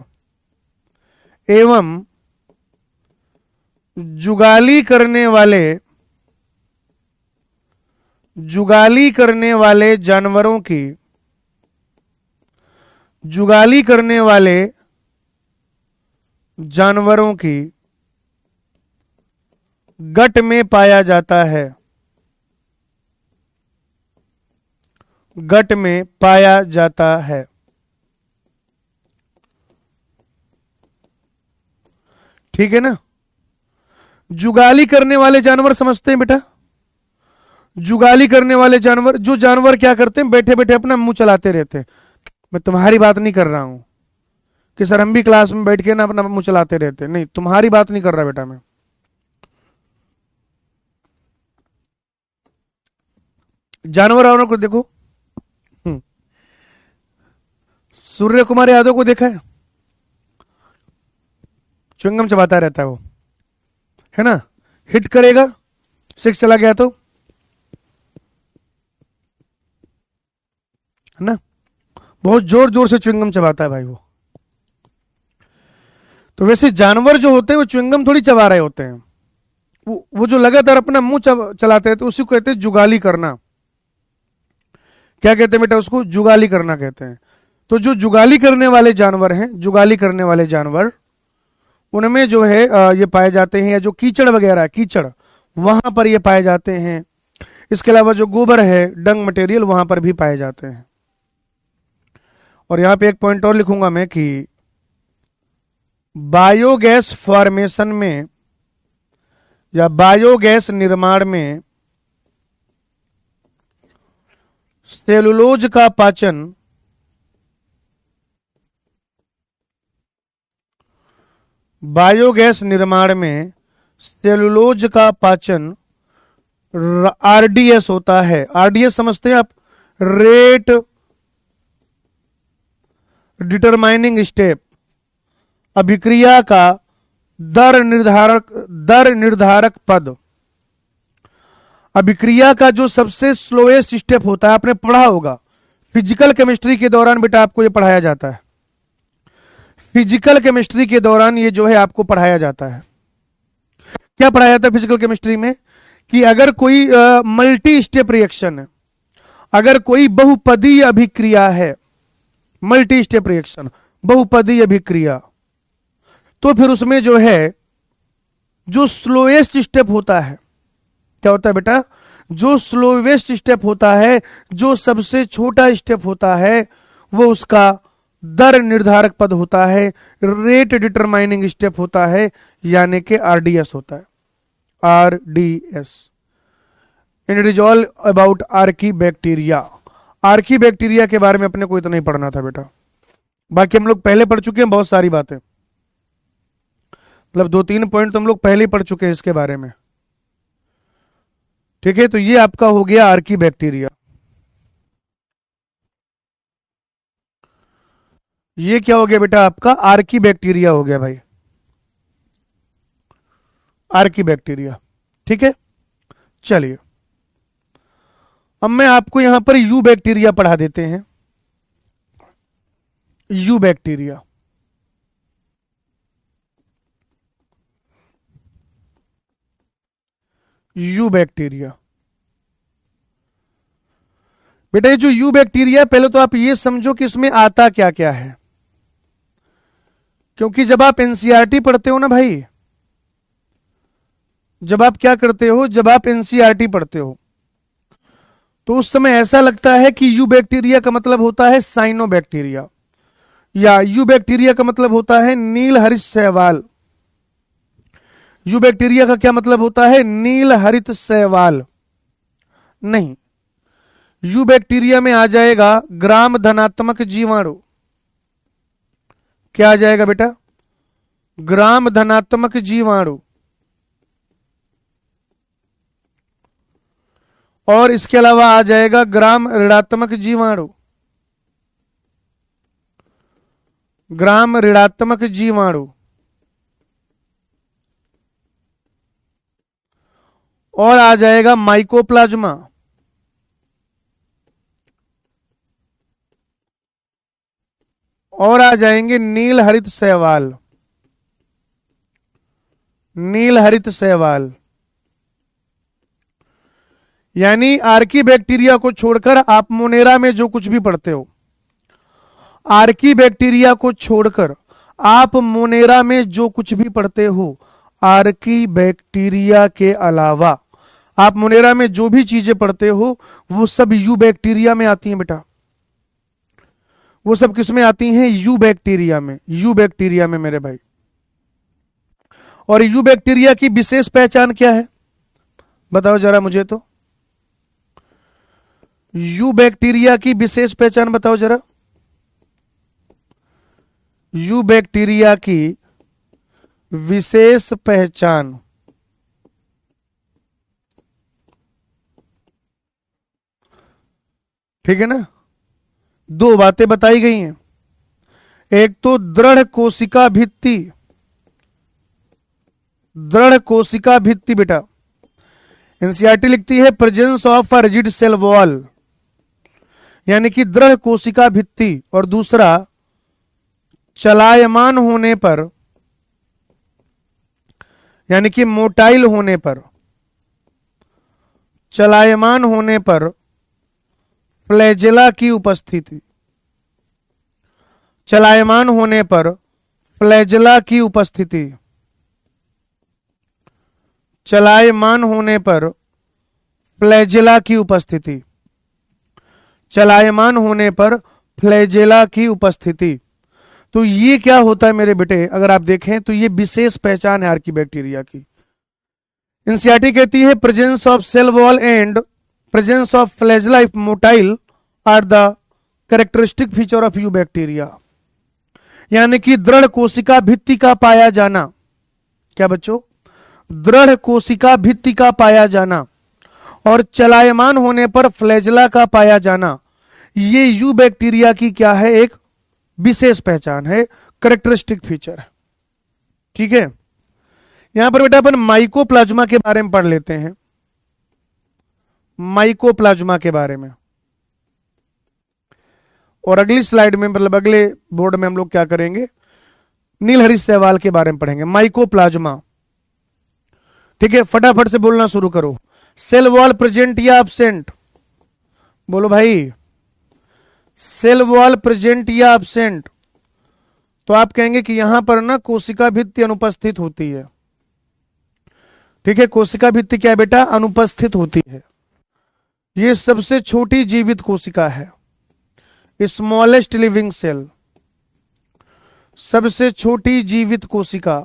एवं जुगाली करने वाले, जुगाली करने वाले जानवरों की, जुगाली करने वाले जानवरों की गट में पाया जाता है, गट में पाया जाता है। ठीक है ना। जुगाली करने वाले जानवर समझते हैं बेटा, जुगाली करने वाले जानवर, जो जानवर क्या करते हैं, बैठे बैठे अपना मुंह चलाते रहते हैं। मैं तुम्हारी बात नहीं कर रहा हूं कि सर हम भी क्लास में बैठ के ना अपना मुंह चलाते रहते, नहीं, तुम्हारी बात नहीं कर रहा बेटा मैं। जानवर वालों को देखो, सूर्य कुमार यादव को देखा है, च्युइंगम चबाता रहता है वो, है ना। हिट करेगा, सिक्स चला गया तो, है ना, बहुत जोर जोर से च्युइंगम चबाता है भाई वो। तो वैसे जानवर जो होते हैं वो च्युइंगम थोड़ी चबा रहे होते हैं, वो जो लगातार अपना मुंह चलाते रहते, उसी को कहते हैं जुगाली करना। क्या कहते हैं बेटा उसको, जुगाली करना कहते हैं। तो जो जुगाली करने वाले जानवर हैं, जुगाली करने वाले जानवर, उनमें जो है ये पाए जाते हैं, या जो कीचड़ वगैरह है, कीचड़, वहां पर ये पाए जाते हैं। इसके अलावा जो गोबर है, डंग मटेरियल, वहां पर भी पाए जाते हैं। और यहां पे एक पॉइंट और लिखूंगा मैं कि बायोगैस फॉर्मेशन में या बायोगैस निर्माण में सेलुलोज का पाचन, बायोगैस निर्माण में सेलुलोज का पाचन आरडीएस होता है। आरडीएस समझते हैं आप, रेट डिटरमाइनिंग स्टेप, अभिक्रिया का दर निर्धारक पद। अभिक्रिया का जो सबसे स्लोएस्ट स्टेप होता है, आपने पढ़ा होगा फिजिकल केमिस्ट्री के दौरान बेटा, आपको ये पढ़ाया जाता है, फिजिकल केमिस्ट्री के दौरान ये जो है आपको पढ़ाया जाता है। क्या पढ़ाया जाता है फिजिकल केमिस्ट्री में, कि अगर कोई मल्टी स्टेप रिएक्शन है, अगर कोई बहुपदीय अभिक्रिया है, मल्टी स्टेप रिएक्शन, बहुपदीय अभिक्रिया, तो फिर उसमें जो है जो स्लोएस्ट स्टेप होता है, क्या होता है बेटा, जो स्लोवेस्ट स्टेप होता है, जो सबसे छोटा स्टेप होता है, वो उसका दर निर्धारक पद होता है, रेट डिटरमाइनिंग स्टेप होता है, यानी कि आरडीएस होता है, RDS. And it is all about Archie bacteria. Archie bacteria के बारे में अपने को इतना ही पढ़ना था बेटा, बाकी हम लोग पहले पढ़ चुके हैं बहुत सारी बातें, मतलब 2-3 पॉइंट तो हम लोग पहले ही पढ़ चुके हैं इसके बारे में। ठीक है, तो ये आपका हो गया आर्की बैक्टीरिया। ये क्या हो गया बेटा, आपका आर्की बैक्टीरिया हो गया भाई, आर्की बैक्टीरिया। ठीक है, चलिए अब मैं आपको यहां पर यू बैक्टीरिया पढ़ा देते हैं। You bacteria, you bacteria. बेटा ये जो यू बैक्टीरिया, पहले तो आप ये समझो कि इसमें आता क्या क्या है, क्योंकि जब आप एनसीईआरटी पढ़ते हो ना भाई, जब आप क्या करते हो, जब आप एनसीईआरटी पढ़ते हो तो उस समय ऐसा लगता है कि यू बैक्टीरिया का मतलब होता है साइनोबैक्टीरिया, या यू बैक्टीरिया का मतलब होता है नील हरित शैवाल। यू बैक्टीरिया का क्या मतलब होता है? नील हरित शैवाल। नहीं, यू बैक्टीरिया में आ जाएगा ग्राम धनात्मक जीवाणु। क्या आ जाएगा बेटा? ग्राम धनात्मक जीवाणु। और इसके अलावा आ जाएगा ग्राम ऋणात्मक जीवाणु। ग्राम ऋणात्मक जीवाणु। और आ जाएगा माइकोप्लाज्मा। और आ जाएंगे नील हरित शैवाल। नील हरित शैवाल। यानी आर्की बैक्टीरिया को छोड़कर आप मोनेरा में जो कुछ भी पढ़ते हो, आर्की बैक्टीरिया को छोड़कर आप मोनेरा में जो कुछ भी पढ़ते हो, आर्की बैक्टीरिया के अलावा आप मोनेरा में जो भी चीजें पढ़ते हो वो सब यू बैक्टीरिया में आती हैं बेटा। वो सब किस में आती हैं? यू बैक्टीरिया में। यू बैक्टीरिया में मेरे भाई। और यू बैक्टीरिया की विशेष पहचान क्या है बताओ जरा मुझे तो। यू बैक्टीरिया की विशेष पहचान बताओ जरा। यू बैक्टीरिया की विशेष पहचान। ठीक है ना? दो बातें बताई गई हैं। एक तो दृढ़ कोशिका भित्ति। दृढ़ कोशिका भित्ति बेटा, एनसीईआरटी लिखती है presence of a rigid cell wall, यानी कि दृढ़ कोशिका भित्ति। और दूसरा, चलायमान होने पर, यानी कि मोटाइल होने पर, चलायमान होने पर फ्लैजेला की उपस्थिति। चलायमान होने पर फ्लैजेला की उपस्थिति। चलायमान होने पर फ्लैजेला की उपस्थिति। चलायमान होने पर फ्लैजेला की उपस्थिति। तो ये क्या होता है मेरे बेटे, अगर आप देखें तो ये विशेष पहचान है आर्की बैक्टीरिया की। एनसीईआरटी कहती है presence of cell wall and presence of flagella if motile are the characteristic feature of eubacteria. यानी कि दृढ़ कोशिका भित्ति का पाया जाना। क्या बच्चों? दृढ़ कोशिका भित्ति का पाया जाना और चलायमान होने पर फ्लैजेला का पाया जाना, ये यू बैक्टीरिया की क्या है? एक विशेष पहचान है, कैरेक्टरिस्टिक फीचर है। ठीक है? यहां पर बेटा अपन माइकोप्लाज्मा के बारे में पढ़ लेते हैं। माइकोप्लाज्मा के बारे में। और अगली स्लाइड में, मतलब अगले बोर्ड में हम लोग क्या करेंगे, नील हरित शैवाल के बारे में पढ़ेंगे। माइकोप्लाज्मा। ठीक है, फटाफट से बोलना शुरू करो। सेल वॉल प्रेजेंट या एब्सेंट? बोलो भाई। सेल वॉल प्रेजेंट या एब्सेंट? तो आप कहेंगे कि यहां पर ना कोशिका भित्ति अनुपस्थित होती है। ठीक है, कोशिका भित्ति क्या है बेटा? अनुपस्थित होती है। ये सबसे छोटी जीवित कोशिका है, स्मॉलेस्ट लिविंग सेल। सबसे छोटी जीवित कोशिका।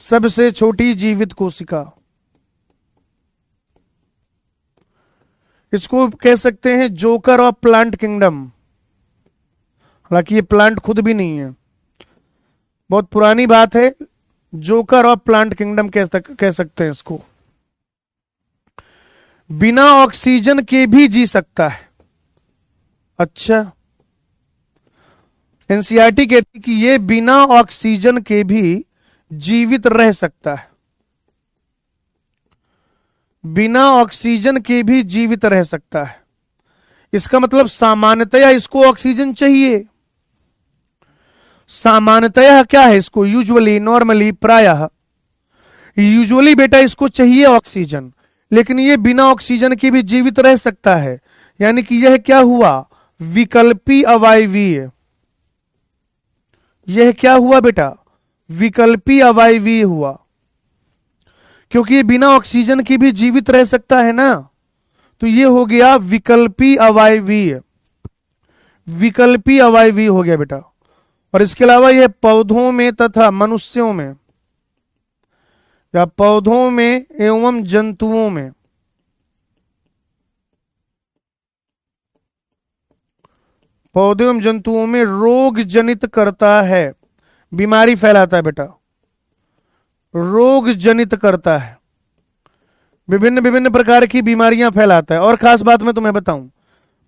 सबसे छोटी जीवित कोशिका। इसको कह सकते हैं जोकर ऑफ प्लांट किंगडम। हालांकि ये प्लांट खुद भी नहीं है, बहुत पुरानी बात है। जोकर ऑफ प्लांट किंगडम कह सकते हैं इसको। बिना ऑक्सीजन के भी जी सकता है। अच्छा, एनसीईआरटी कहती कि ये बिना ऑक्सीजन के भी जीवित रह सकता है। बिना ऑक्सीजन के भी जीवित रह सकता है। इसका मतलब सामान्यतया इसको ऑक्सीजन चाहिए। सामान्यतया क्या है? इसको यूजुअली, नॉर्मली, प्रायः यूजुअली बेटा इसको चाहिए ऑक्सीजन, लेकिन ये बिना ऑक्सीजन के भी जीवित रह सकता है, यानी कि यह क्या हुआ, विकल्पी अवायवीय। यह क्या हुआ बेटा, विकल्पी अवायवीय हुआ, क्योंकि ये बिना ऑक्सीजन के भी जीवित रह सकता है ना, तो ये हो गया विकल्पी अवायवीय। विकल्पी अवायवीय हो गया बेटा। और इसके अलावा यह पौधों में तथा मनुष्यों में या पौधों में एवं जंतुओं में, पौधों एवं जंतुओं में रोग जनित करता है, बीमारी फैलाता है बेटा, रोग जनित करता है, विभिन्न विभिन्न प्रकार की बीमारियां फैलाता है। और खास बात मैं तुम्हें बताऊं,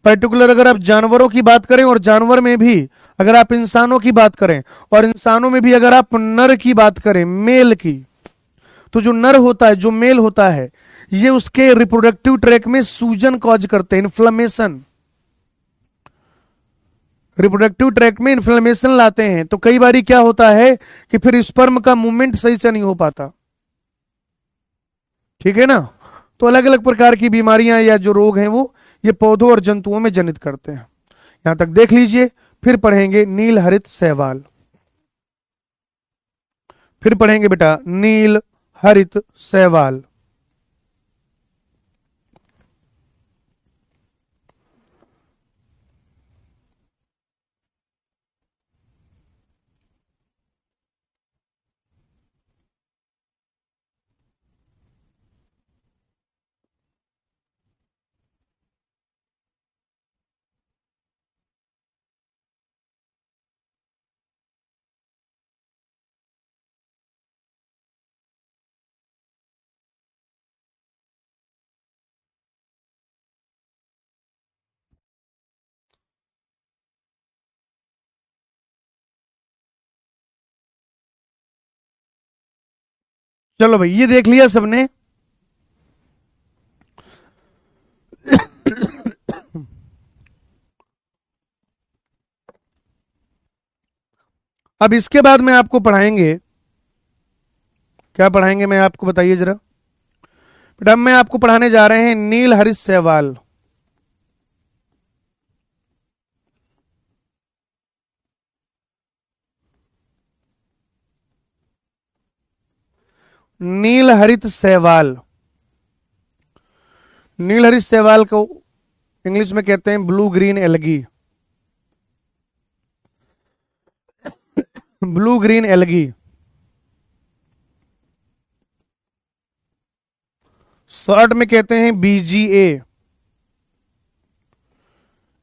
पर्टिकुलर अगर आप जानवरों की बात करें और जानवर में भी अगर आप इंसानों की बात करें और इंसानों में भी अगर आप नर की बात करें, मेल की, तो जो नर होता है, जो मेल होता है, ये उसके रिप्रोडक्टिव ट्रैक में सूजन कॉज करते हैं, इन्फ्लेमेशन, रिप्रोडक्टिव ट्रैक में इन्फ्लेमेशन लाते हैं। तो कई बार क्या होता है कि फिर स्पर्म का मूवमेंट सही से नहीं हो पाता, ठीक है ना। तो अलग अलग प्रकार की बीमारियां या जो रोग हैं वो ये पौधों और जंतुओं में जनित करते हैं। यहां तक देख लीजिए, फिर पढ़ेंगे नील हरित शैवाल, फिर पढ़ेंगे बेटा नील हरित शैवाल। चलो भाई, ये देख लिया सबने। अब इसके बाद में आपको पढ़ाएंगे, क्या पढ़ाएंगे मैं आपको बताइए जरा बेटा। मैं आपको पढ़ाने जा रहे हैं नील हरित शैवाल। नील हरित शैवाल, नील हरित शैवाल को इंग्लिश में कहते हैं blue green algae, blue green algae. Short में कहते हैं बीजीए।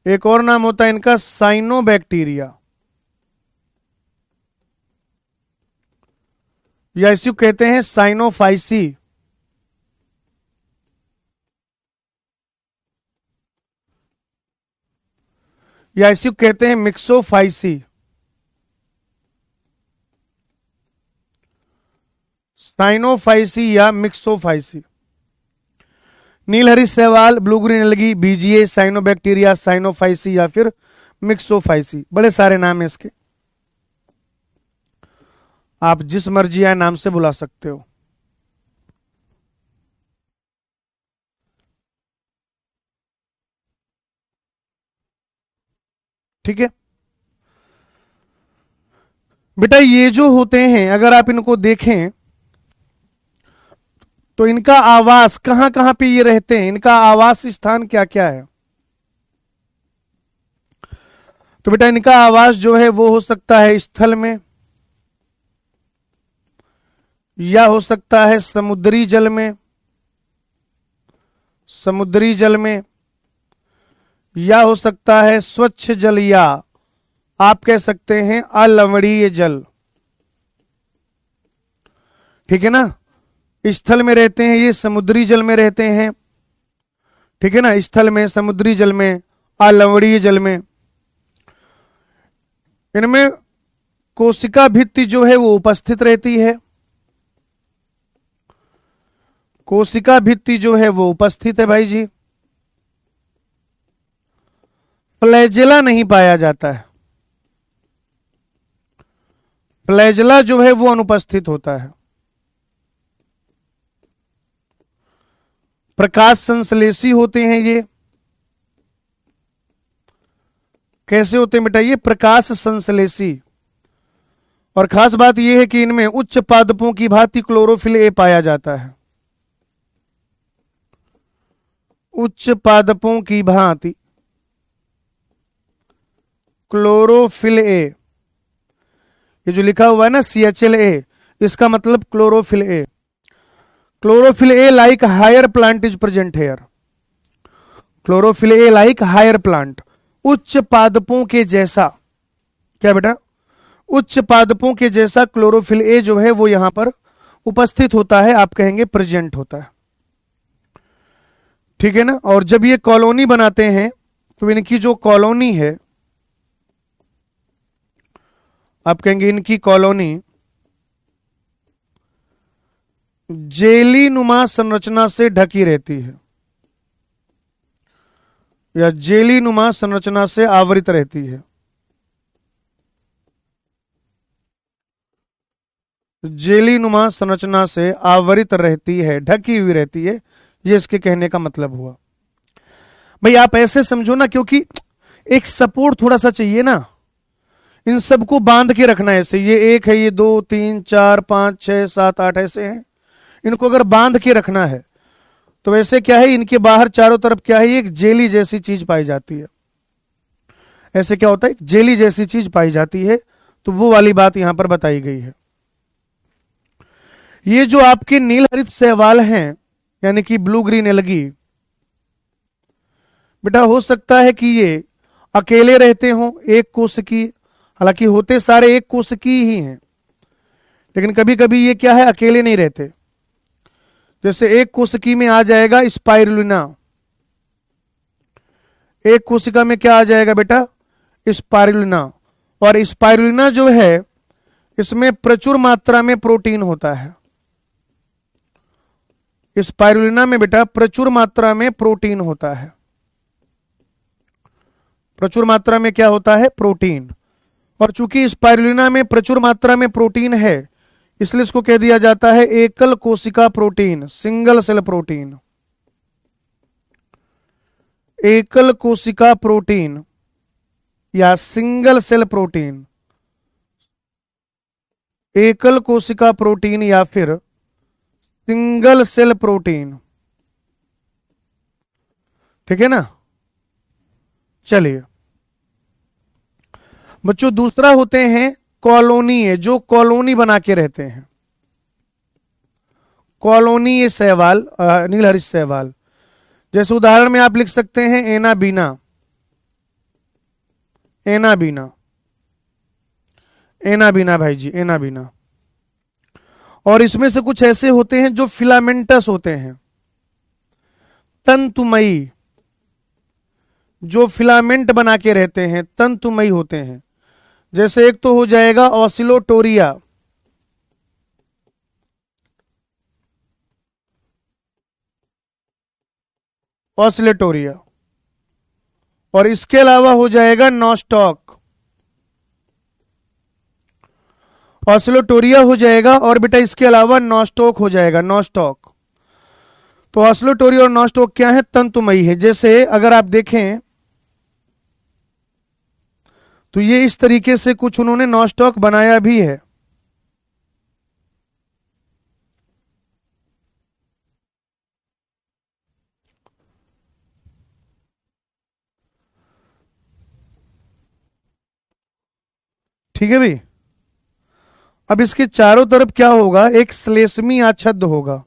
एक और नाम होता है इनका साइनोबैक्टीरिया, या इसी को कहते हैं साइनोफाइसी। या इसी को कहते हैं मिक्सोफाइसी। साइनोफाइसी या मिक्सोफाइसी। नील हरित शैवाल, blue green algae, BGA, cyanobacteria, cyanophyceae या फिर मिक्सोफाइसी, बड़े सारे नाम है इसके, आप जिस मर्जी आए नाम से बुला सकते हो। ठीक है बेटा, ये जो होते हैं अगर आप इनको देखें तो इनका आवास कहां कहां पे ये रहते हैं, इनका आवास स्थान क्या क्या है। तो बेटा इनका आवास जो है वो हो सकता है स्थल में, या हो सकता है समुद्री जल में, समुद्री जल में, या हो सकता है स्वच्छ जल, या आप कह सकते हैं अलवणीय जल। ठीक है ना, स्थल में रहते हैं ये, समुद्री जल में रहते हैं, ठीक है ना, स्थल में, समुद्री जल में, अलवणीय जल में। इनमें कोशिका भित्ति जो है वो उपस्थित रहती है, कोशिका भित्ति जो है वो उपस्थित है भाई जी। फ्लैजेला नहीं पाया जाता है, फ्लैजेला जो है वो अनुपस्थित होता है। प्रकाश संश्लेषी होते हैं ये। कैसे होते हैं बेटा? ये प्रकाश संश्लेषी। और खास बात यह है कि इनमें उच्च पादपों की भांति क्लोरोफिल ए पाया जाता है। उच्च पादपों की भांति क्लोरोफिल ए, ये जो लिखा हुआ है ना CHLA, इसका मतलब chlorophyll a. Chlorophyll a like higher plant is present here. Chlorophyll a like higher plant, उच्च पादपों के जैसा। क्या बेटा? उच्च पादपों के जैसा क्लोरोफिल ए जो है वो यहां पर उपस्थित होता है, आप कहेंगे प्रेजेंट होता है। ठीक है ना? और जब ये कॉलोनी बनाते हैं तो इनकी जो कॉलोनी है, आप कहेंगे इनकी कॉलोनी जेली नुमा संरचना से ढकी रहती है या जेली नुमा संरचना से आवृत रहती है। जेली नुमा संरचना से आवृत रहती है, ढकी हुई रहती है, ये इसके कहने का मतलब हुआ। भाई आप ऐसे समझो ना, क्योंकि एक सपोर्ट थोड़ा सा चाहिए ना, इन सबको बांध के रखना है ऐसे। ये 1 है, ये 2 3 4 5 6 7 8 ऐसे हैं, इनको अगर बांध के रखना है तो वैसे क्या है, इनके बाहर चारों तरफ क्या है, एक जेली जैसी चीज पाई जाती है। ऐसे क्या होता है, जेली जैसी चीज पाई जाती है, तो वो वाली बात यहां पर बताई गई है। ये जो आपके नील हरित शैवाल हैं, यानी कि ब्लू ग्रीन एल्गी, बेटा हो सकता है कि ये अकेले रहते हों, एक कोश की, हालांकि होते सारे एक कोश की ही हैं, लेकिन कभी कभी ये क्या है, अकेले नहीं रहते। जैसे एक कोशिकी में आ जाएगा स्पाइरुलिना, एक कोशिका में क्या आ जाएगा बेटा, स्पाइरुलिना। और स्पाइरुलिना जो है इसमें प्रचुर मात्रा में प्रोटीन होता है। स्पाइरुलिना में बेटा प्रचुर मात्रा में प्रोटीन होता है। प्रचुर मात्रा में क्या होता है, प्रोटीन। और चूंकि स्पाइरुलिना में प्रचुर मात्रा में प्रोटीन है, इसलिए इसको कह दिया जाता है एकल कोशिका प्रोटीन, सिंगल सेल प्रोटीन। एकल कोशिका प्रोटीन या सिंगल सेल प्रोटीन, एकल कोशिका प्रोटीन या फिर सिंगल सेल प्रोटीन। ठीक है ना? चलिए बच्चों, दूसरा होते हैं कॉलोनी है, जो कॉलोनी बना के रहते हैं। कॉलोनी ये शैवाल, नीलहरित शैवाल, जैसे उदाहरण में आप लिख सकते हैं एनाबीना। एनाबीना, एनाबीना भाई जी, एनाबीना। और इसमें से कुछ ऐसे होते हैं जो फिलामेंटस होते हैं, तंतुमयी, जो फिलामेंट बना के रहते हैं, तंतुमयी होते हैं। जैसे एक तो हो जाएगा ऑसिलोटोरिया, ऑसिलेटोरिया, और इसके अलावा हो जाएगा नॉस्टॉक। ऑसिलोटोरिया हो जाएगा और बेटा इसके अलावा नॉस्टॉक हो जाएगा, नॉस्टॉक। तो ऑसिलोटोरिया और नॉस्टॉक क्या है, तंतुमयी है। जैसे अगर आप देखें तो ये इस तरीके से कुछ उन्होंने नॉस्टॉक बनाया भी है। ठीक है भाई? अब इसके चारों तरफ क्या होगा, एक श्लेष्मी आच्छाद्य होगा।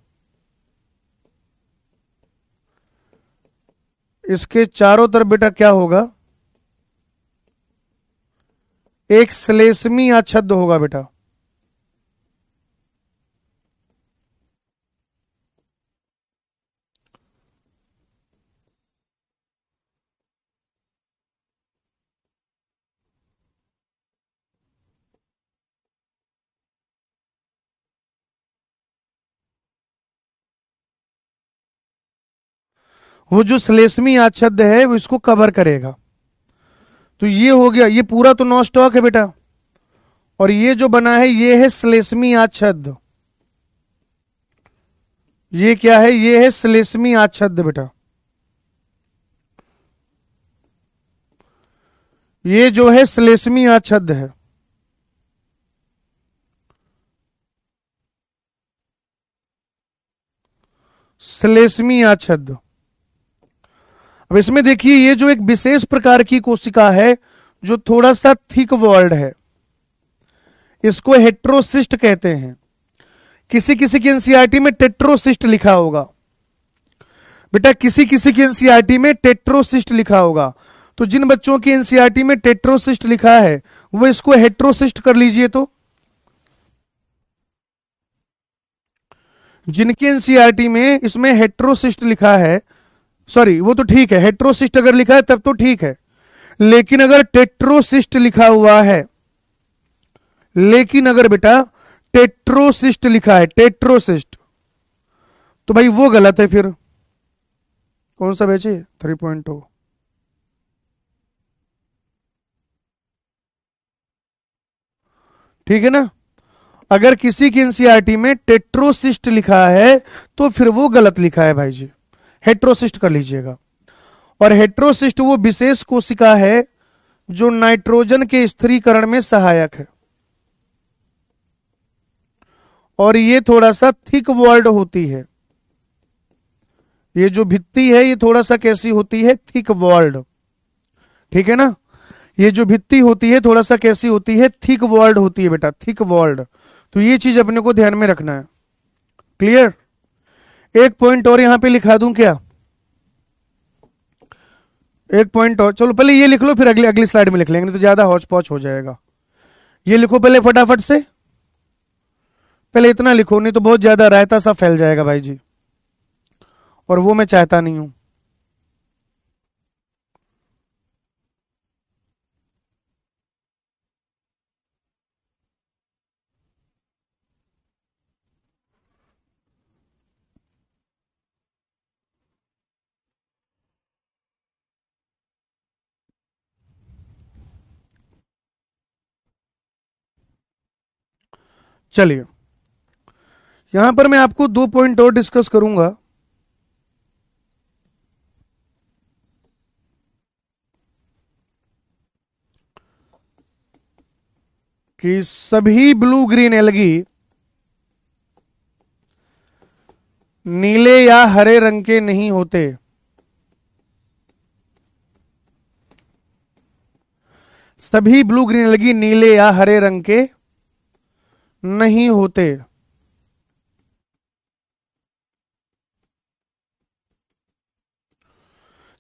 इसके चारों तरफ बेटा क्या होगा, एक श्लेष्मी आच्छाद्य होगा बेटा। वो जो श्लेष्मी आच्छाद्य है वो इसको कवर करेगा। तो ये हो गया, ये पूरा तो नॉस्टॉक है बेटा, और ये जो बना है ये है श्लेष्मी आच्छाद्य। ये क्या है? ये है श्लेष्मी आच्छद्य बेटा। ये जो है श्लेष्मी आच्छद्य है। श्लेष्मी आच्छद्य। अब इसमें देखिए, ये जो एक विशेष प्रकार की कोशिका है जो थोड़ा सा थिक वॉल्ड है, इसको हेट्रोसिस्ट कहते हैं। किसी किसी की एनसीईआरटी में टेट्रोसिस्ट लिखा होगा बेटा, किसी किसी की एनसीईआरटी में टेट्रोसिस्ट लिखा होगा। तो जिन बच्चों की एनसीईआरटी में टेट्रोसिस्ट लिखा है वो इसको हेट्रोसिस्ट कर लीजिए। तो जिनकी एनसीईआरटी में इसमें हेट्रोसिस्ट लिखा है, सॉरी वो तो ठीक है, हेट्रोसिस्ट अगर लिखा है तब तो ठीक है, लेकिन अगर टेट्रोसिस्ट लिखा हुआ है, लेकिन अगर बेटा टेट्रोसिस्ट लिखा है, टेट्रोसिस्ट, तो भाई वो गलत है। फिर कौन सा बेचे? 3.0। ठीक है ना? अगर किसी की एनसीईआरटी में टेट्रोसिस्ट लिखा है तो फिर वो गलत लिखा है भाई जी, हेट्रोसिस्ट कर लीजिएगा। और हेट्रोसिस्ट वो विशेष कोशिका है जो नाइट्रोजन के स्थिरीकरण में सहायक है, और ये थोड़ा सा थिक वॉल्ड होती है। ये जो भित्ति है ये थोड़ा सा कैसी होती है? Thick walled. ठीक है ना? ये जो भित्ति होती है थोड़ा सा कैसी होती है? थिक वॉल्ड होती है बेटा, थिक वॉल्ड। तो ये चीज अपने को ध्यान में रखना है। क्लियर? एक पॉइंट और यहां पे लिखा दूं क्या? एक पॉइंट और, चलो पहले ये लिख लो, फिर अगली अगली स्लाइड में लिख लेंगे, नहीं तो ज्यादा हौच पौच हो जाएगा। ये लिखो पहले फटाफट से, पहले इतना लिखो, नहीं तो बहुत ज्यादा रायता सा फैल जाएगा भाई जी, और वो मैं चाहता नहीं हूं। चलिए, यहां पर मैं आपको 2 पॉइंट और डिस्कस करूंगा। कि सभी ब्लू ग्रीन एल्गी नीले या हरे रंग के नहीं होते। सभी ब्लू ग्रीन एल्गी नीले या हरे रंग के नहीं होते।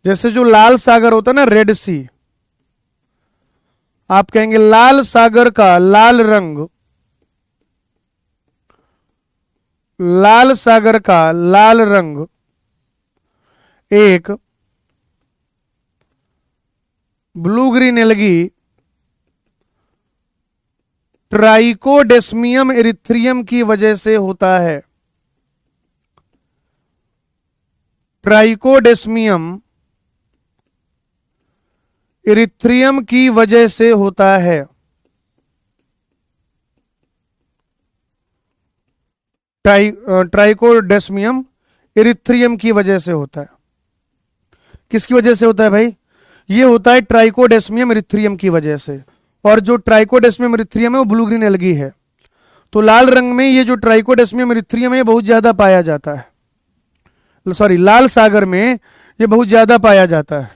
जैसे जो लाल सागर होता है ना, रेड सी, आप कहेंगे लाल सागर का लाल रंग, लाल सागर का लाल रंग एक ब्लू ग्रीन एल्गी ट्राइकोडेस्मियम एरिथ्रियम की वजह से होता है। ट्राइकोडेस्मियम एरिथ्रियम की वजह से होता है। ट्राइकोडेस्मियम एरिथ्रियम की वजह से होता है। किसकी वजह से होता है भाई? ये होता है ट्राइकोडेस्मियम एरिथ्रियम की वजह से। और जो ट्राइकोडेस्मियम एरिथ्रियम है वो ब्लू ग्रीन एल्गी है। तो लाल रंग में ये जो ट्राइकोडेस्मियम एरिथ्रियम है ये बहुत ज्यादा पाया जाता है, सॉरी लाल सागर में ये बहुत ज्यादा पाया जाता है।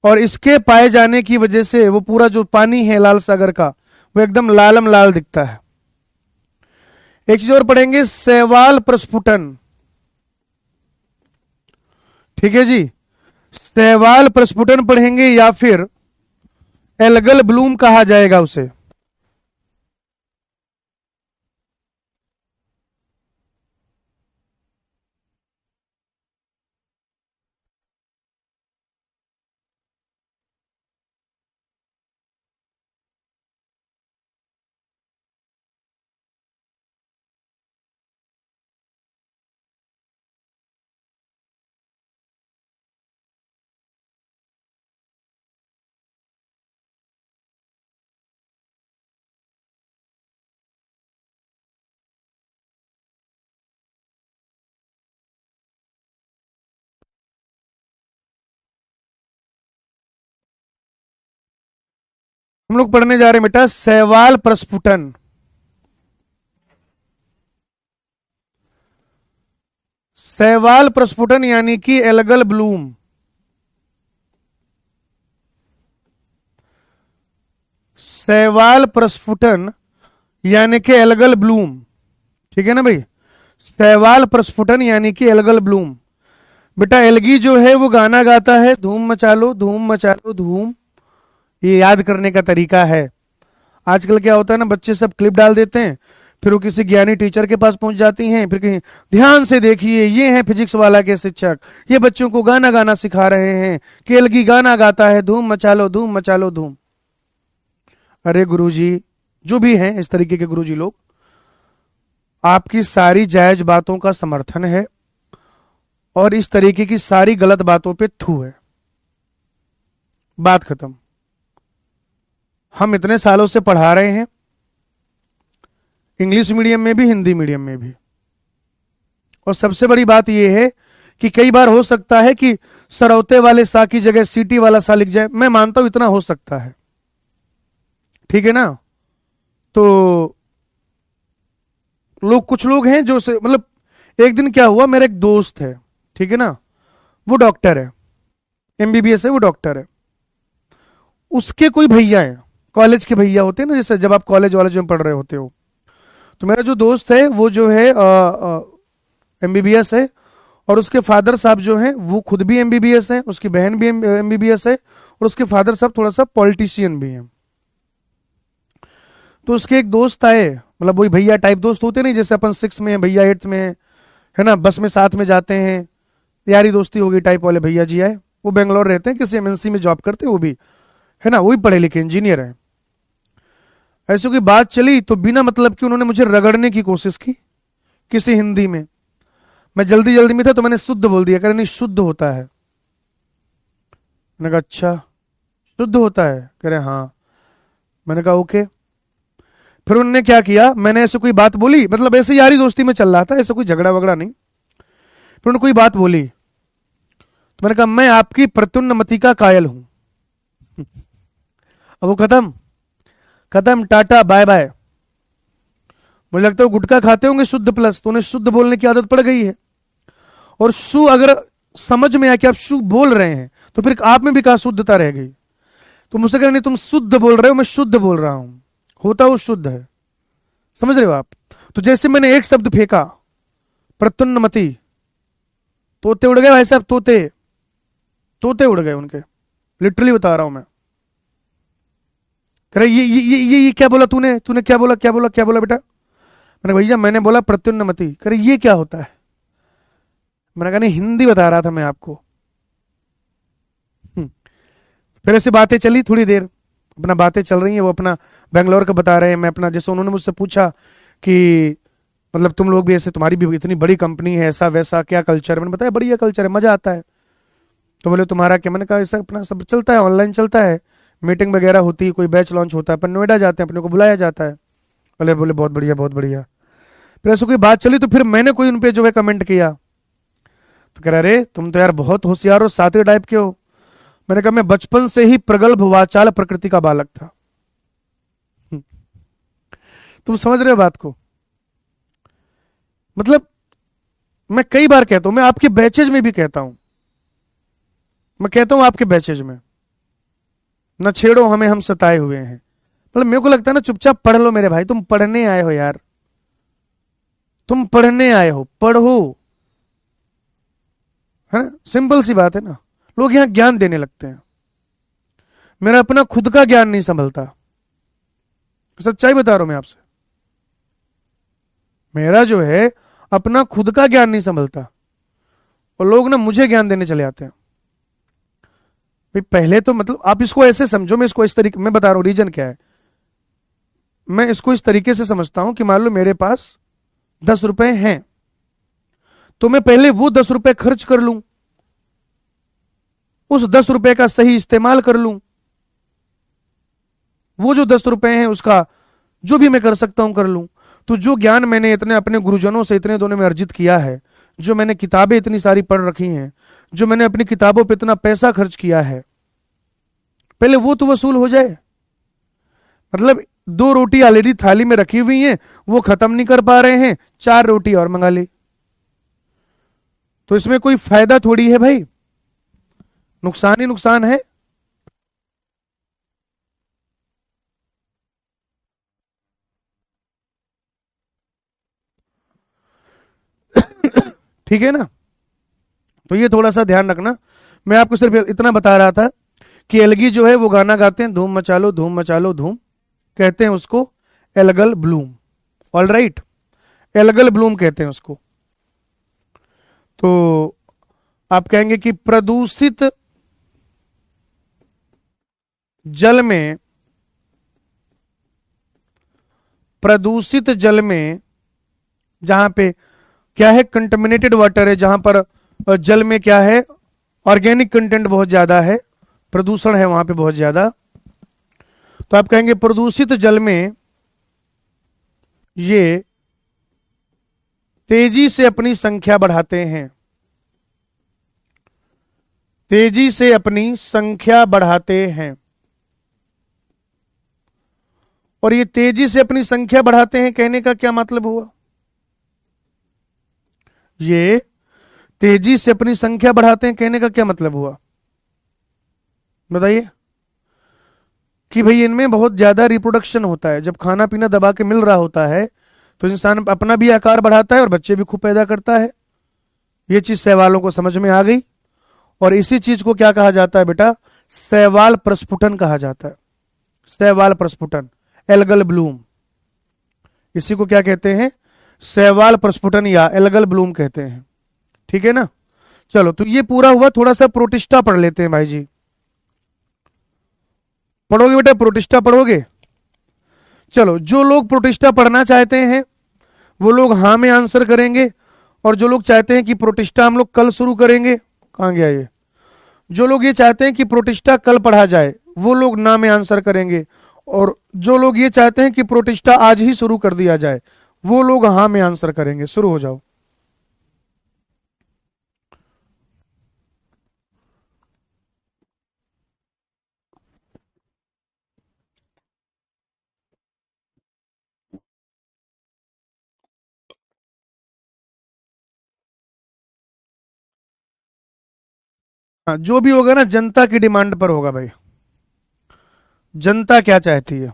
और इसके पाए जाने की वजह से वो पूरा जो पानी है लाल सागर का वो एकदम लालम लाल दिखता है। एक चीज और पढ़ेंगे, शैवाल प्रस्फुटन। ठीक है जी, शैवाल प्रस्फुटन पढ़ेंगे, या फिर एल्गल ब्लूम कहा जाएगा उसे। हम लोग पढ़ने जा रहे हैं बेटा शैवाल प्रस्फुटन। शैवाल प्रस्फुटन यानी कि एल्गल ब्लूम। शैवाल प्रस्फुटन यानी कि एल्गल ब्लूम, ठीक है ना भाई। शैवाल प्रस्फुटन यानी कि एल्गल ब्लूम। बेटा एल्गी जो है वो गाना गाता है, धूम मचा लो धूम मचा लो धूम। ये याद करने का तरीका है। आजकल क्या होता है ना, बच्चे सब क्लिप डाल देते हैं, फिर वो किसी ज्ञानी टीचर के पास पहुंच जाती हैं, फिर कहीं ध्यान से देखिए ये है फिजिक्स वाला के शिक्षक, ये बच्चों को गाना गाना सिखा रहे हैं कि एल्गी गाना गाता है, धूम मचा लो धूम मचा लो धूम। अरे गुरुजी, जो भी हैं इस तरीके के गुरुजी लोग, आपकी सारी जायज बातों का समर्थन है और इस तरीके की सारी गलत बातों पे थू है। बात खत्म। हम इतने सालों से पढ़ा रहे हैं, इंग्लिश मीडियम में भी हिंदी मीडियम में भी, और सबसे बड़ी बात यह है कि कई बार हो सकता है कि सरौते वाले सा की जगह सीटी वाला सा लिख जाए। मैं मानता हूं इतना हो सकता है, ठीक है ना। तो लोग, कुछ लोग हैं जो मतलब, एक दिन क्या हुआ, मेरा एक दोस्त है, ठीक है ना, वो डॉक्टर है, एमबीबीएस है, वो डॉक्टर है। उसके कोई भैया है, कॉलेज के भैया होते हैं ना, जैसे जब आप कॉलेज वॉलेज में पढ़ रहे होते हो। तो मेरा जो दोस्त है वो जो है एमबीबीएस है, और उसके फादर साहब जो हैं वो खुद भी एमबीबीएस हैं, उसकी बहन भी एमबीबीएस है, और उसके फादर साहब थोड़ा सा पॉलिटिशियन भी हैं। तो उसके एक दोस्त आए, मतलब वही भैया टाइप दोस्त होते नहीं, जैसे अपन 6th में है, भैया 8th में है ना, बस में साथ में जाते हैं, यारी दोस्ती हो गई टाइप वाले भैया जी आए। वो बेंगलोर रहते हैं, किसी एमएनसी में जॉब करते हैं वो भी, है ना, वही पढ़े लिखे इंजीनियर है। ऐसे कोई बात चली तो बिना मतलब कि उन्होंने मुझे रगड़ने की कोशिश की किसी हिंदी में। मैं जल्दी जल्दी में था तो मैंने शुद्ध बोल दिया, कह रहे नहीं शुद्ध होता है। मैंने कहा अच्छा शुद्ध होता है, कह रहे हाँ। मैंने कहा ओके। फिर उन्होंने क्या किया, मैंने ऐसे कोई बात बोली, मतलब ऐसे यारी दोस्ती में चल रहा था, ऐसा कोई झगड़ा वगड़ा नहीं। फिर उन्होंने कोई बात बोली तो मैंने कहा मैं आपकी प्रत्युन्नमति का कायल हूं। अब वो खत्म खत्म, टाटा बाय बाय। मुझे लगता है गुटखा खाते होंगे शुद्ध प्लस, तो उन्हें शुद्ध बोलने की आदत पड़ गई है। और शु अगर समझ में आया कि आप शु बोल रहे हैं तो फिर आप में भी कहा शुद्धता रह गई। तो मुझसे कह रहे नहीं तुम शुद्ध बोल रहे हो, मैं शुद्ध बोल रहा हूं, होता वो शुद्ध है। समझ रहे हो आप। तो जैसे मैंने एक शब्द फेंका प्रत्युन्नमति, तोते उड़ गए भाई साहब, तोते तोते उड़ गए उनके, लिटरली बता रहा हूं मैं। कह रहे ये क्या बोला तूने, तूने क्या बोला क्या बोला क्या बोला बेटा। मैंने भैया मैंने बोला प्रत्युन्नमति। कह रहे ये क्या होता है। मैंने कहा नहीं हिंदी बता रहा था मैं आपको। फिर ऐसे बातें चली थोड़ी देर, अपना बातें चल रही हैं, वो अपना बेंगलोर का बता रहे हैं, मैं अपना, जैसे उन्होंने मुझसे पूछा कि मतलब तुम लोग भी ऐसे, तुम्हारी भी इतनी बड़ी कंपनी है, ऐसा वैसा क्या कल्चर है। मैंने बताया बढ़िया कल्चर है, मजा आता है। तो बोले तुम्हारा क्या। मैंने कहा ऐसा अपना सब चलता है, ऑनलाइन चलता है, मीटिंग वगैरह होती है, कोई बैच लॉन्च होता है, अपन नोएडा जाते हैं, अपने को बुलाया जाता है। बोले बोले बहुत बढ़िया बहुत बढ़िया। फिर ऐसे कोई बात चली तो फिर मैंने कोई उन पे जो है कमेंट किया, तो कह रहा अरे तुम तो यार बहुत होशियार हो, साथी टाइप के हो। मैंने कहा मैं बचपन से ही प्रगल्भ वाचाल प्रकृति का बालक था। तुम समझ रहे हो बात को। मतलब मैं कई बार कहता हूं, मैं आपके बैचेज में भी कहता हूं, मैं कहता हूं आपके बैचेज में न छेड़ो हमें हम सताए हुए हैं। मतलब मेरे को लगता है ना चुपचाप पढ़ लो मेरे भाई, तुम पढ़ने आए हो यार, तुम पढ़ने आए हो, पढ़ो, है ना, सिंपल सी बात है ना। लोग यहां ज्ञान देने लगते हैं, मेरा अपना खुद का ज्ञान नहीं संभलता, सच्चाई बता रहा हूं मैं आपसे। मेरा जो है अपना खुद का ज्ञान नहीं संभलता, और लोग ना मुझे ज्ञान देने चले आते हैं। भाई पहले तो मतलब आप इसको ऐसे समझो, मैं इसको इस तरीके मैं बता रहा हूं रीजन क्या है। मैं इसको इस तरीके से समझता हूं कि मान लो मेरे पास 10 रुपए हैं, तो मैं पहले वो 10 रुपए खर्च कर लूं, उस 10 रुपए का सही इस्तेमाल कर लूं, वो जो 10 रुपए हैं उसका जो भी मैं कर सकता हूं कर लूं। तो जो ज्ञान मैंने इतने अपने गुरुजनों से इतने दोनों में अर्जित किया है, जो मैंने किताबें इतनी सारी पढ़ रखी हैं, जो मैंने अपनी किताबों पे इतना पैसा खर्च किया है, पहले वो तो वसूल हो जाए। मतलब 2 रोटी ऑलरेडी थाली में रखी हुई हैं, वो खत्म नहीं कर पा रहे हैं, 4 रोटी और मंगा ली। तो इसमें कोई फायदा थोड़ी है भाई, नुकसान ही नुकसान है। ठीक है ना? तो ये थोड़ा सा ध्यान रखना। मैं आपको सिर्फ इतना बता रहा था कि एलगी जो है वो गाना गाते हैं, धूम मचा लो धूम मचा लो धूम, कहते हैं उसको algal Bloom. All right, algal Bloom कहते हैं उसको। तो आप कहेंगे कि जल में प्रदूषित जल में जहां पे क्या है, कंटेमिनेटेड वाटर है, जहां पर जल में क्या है, ऑर्गेनिक कंटेंट बहुत ज्यादा है, प्रदूषण है वहां पे बहुत ज्यादा। तो आप कहेंगे प्रदूषित जल में ये तेजी से अपनी संख्या बढ़ाते हैं, तेजी से अपनी संख्या बढ़ाते हैं। और ये तेजी से अपनी संख्या बढ़ाते हैं कहने का क्या मतलब हुआ? ये तेजी से अपनी संख्या बढ़ाते हैं कहने का क्या मतलब हुआ, बताइए? कि भाई इनमें बहुत ज्यादा रिप्रोडक्शन होता है, जब खाना पीना दबा के मिल रहा होता है तो इंसान अपना भी आकार बढ़ाता है और बच्चे भी खूब पैदा करता है। ये चीज शैवालों को समझ में आ गई। और इसी चीज को क्या कहा जाता है बेटा? शैवाल प्रस्फुटन कहा जाता है, शैवाल प्रस्फुटन, एल्गल ब्लूम। इसी को क्या कहते हैं? शैवाल प्रस्फुटन या एल्गल ब्लूम कहते हैं। ठीक है ना? चलो, तो ये पूरा हुआ। थोड़ा सा प्रोटिस्टा पढ़ लेते हैं भाई जी। पढ़ोगे बेटा, प्रोटिस्टा पढ़ोगे? चलो, जो लोग प्रोटिस्टा पढ़ना चाहते हैं वो लोग हाँ में आंसर करेंगे, और जो लोग चाहते हैं कि प्रोटिस्टा हम लोग कल शुरू करेंगे, कहां गया ये, जो लोग ये चाहते हैं कि प्रोटिस्टा कल पढ़ा जाए वो लोग ना में आंसर करेंगे, और जो लोग ये चाहते हैं कि प्रोटिस्टा आज ही शुरू कर दिया जाए वो लोग हाँ में आंसर करेंगे। शुरू हो जाओ। हाँ, जो भी होगा ना जनता की डिमांड पर होगा भाई, जनता क्या चाहती है।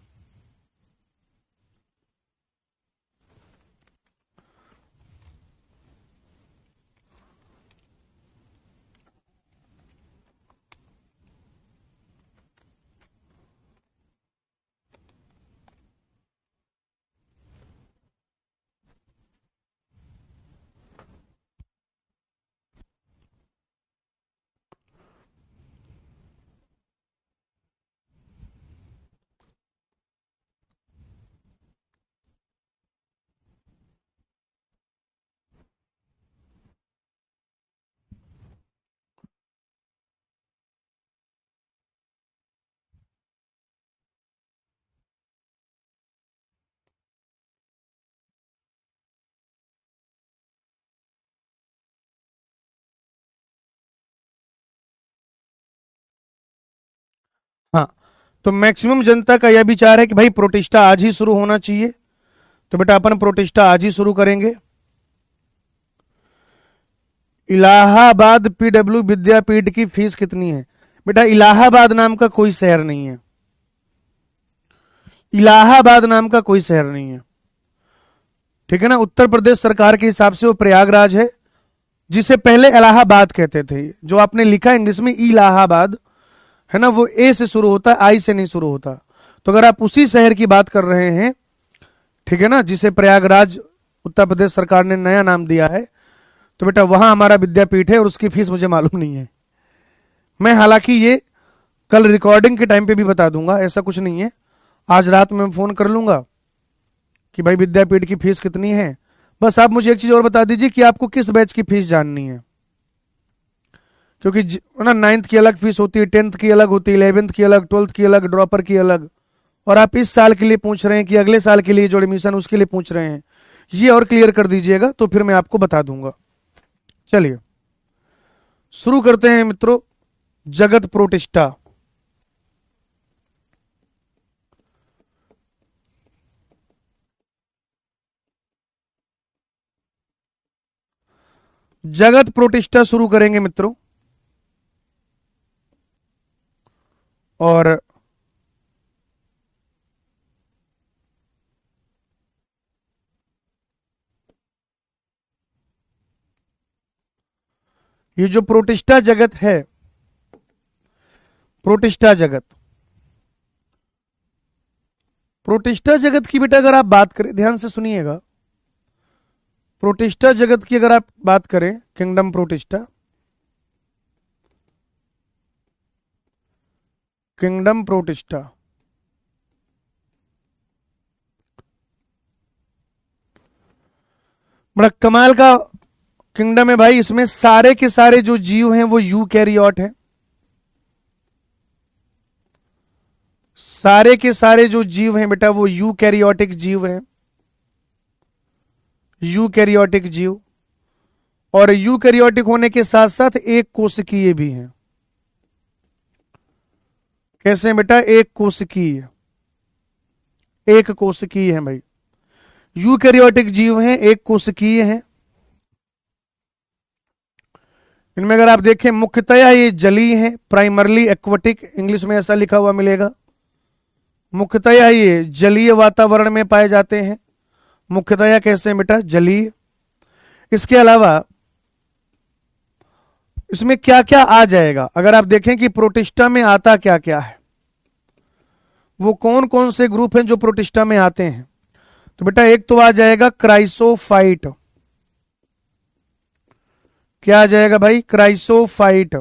हाँ, तो मैक्सिमम जनता का यह विचार है कि भाई प्रोटिस्टा आज ही शुरू होना चाहिए। तो बेटा अपन प्रोटिस्टा आज ही शुरू करेंगे। इलाहाबाद पीडब्ल्यू विद्यापीठ की फीस कितनी है? बेटा इलाहाबाद नाम का कोई शहर नहीं है, इलाहाबाद नाम का कोई शहर नहीं है। ठीक है ना? उत्तर प्रदेश सरकार के हिसाब से वो प्रयागराज है, जिसे पहले इलाहाबाद कहते थे। जो आपने लिखा इंग्लिश में इलाहाबाद है ना, वो ए से शुरू होता है, आई से नहीं शुरू होता। तो अगर आप उसी शहर की बात कर रहे हैं, ठीक है ना, जिसे प्रयागराज उत्तर प्रदेश सरकार ने नया नाम दिया है, तो बेटा वहां हमारा विद्यापीठ है और उसकी फीस मुझे मालूम नहीं है। मैं हालांकि ये कल रिकॉर्डिंग के टाइम पे भी बता दूंगा, ऐसा कुछ नहीं है। आज रात में फोन कर लूंगा कि भाई विद्यापीठ की फीस कितनी है। बस आप मुझे एक चीज और बता दीजिए कि आपको किस बैच की फीस जाननी है, क्योंकि ना 9th की अलग फीस होती है, 10th की अलग होती है, 11th की अलग, 12th की अलग, ड्रॉपर की अलग। और आप इस साल के लिए पूछ रहे हैं कि अगले साल के लिए जो एडमिशन उसके लिए पूछ रहे हैं, ये और क्लियर कर दीजिएगा तो फिर मैं आपको बता दूंगा। चलिए शुरू करते हैं मित्रों। जगत प्रोटिस्टा, जगत प्रोटिस्टा शुरू करेंगे मित्रों। और ये जो प्रोटिस्टा जगत है, प्रोटिस्टा जगत, प्रोटिस्टा जगत की बेटा अगर आप बात करें, ध्यान से सुनिएगा, प्रोटिस्टा जगत की अगर आप बात करें, किंगडम प्रोटिस्टा, किंगडम प्रोटिस्टा, बड़ा कमाल का किंगडम है भाई। इसमें सारे के सारे जो जीव हैं वो यूकैरियोट हैं। सारे के सारे जो जीव हैं बेटा वो यूकैरियोटिक जीव हैं, यूकैरियोटिक जीव। और यूकैरियोटिक होने के साथ साथ एक कोशिकीय भी हैं। कैसे हैं बेटा? एक कोशिकीय, एक कोशिकीय है भाई। यूकैरियोटिक जीव हैं, एक कोशिकीय हैं। इनमें अगर आप देखें मुख्यतया ये जलीय हैं, प्राइमरली एक्वाटिक, इंग्लिश में ऐसा लिखा हुआ मिलेगा। मुख्यतया ये जलीय वातावरण में पाए जाते हैं। मुख्यतया कैसे हैं बेटा? जलीय। इसके अलावा इसमें क्या क्या आ जाएगा, अगर आप देखें कि प्रोटिस्टा में आता क्या क्या है, वो कौन कौन से ग्रुप हैं जो प्रोटिस्टा में आते हैं, तो बेटा एक तो आ जाएगा क्राइसोफाइट। क्या आ जाएगा भाई? क्राइसोफाइट।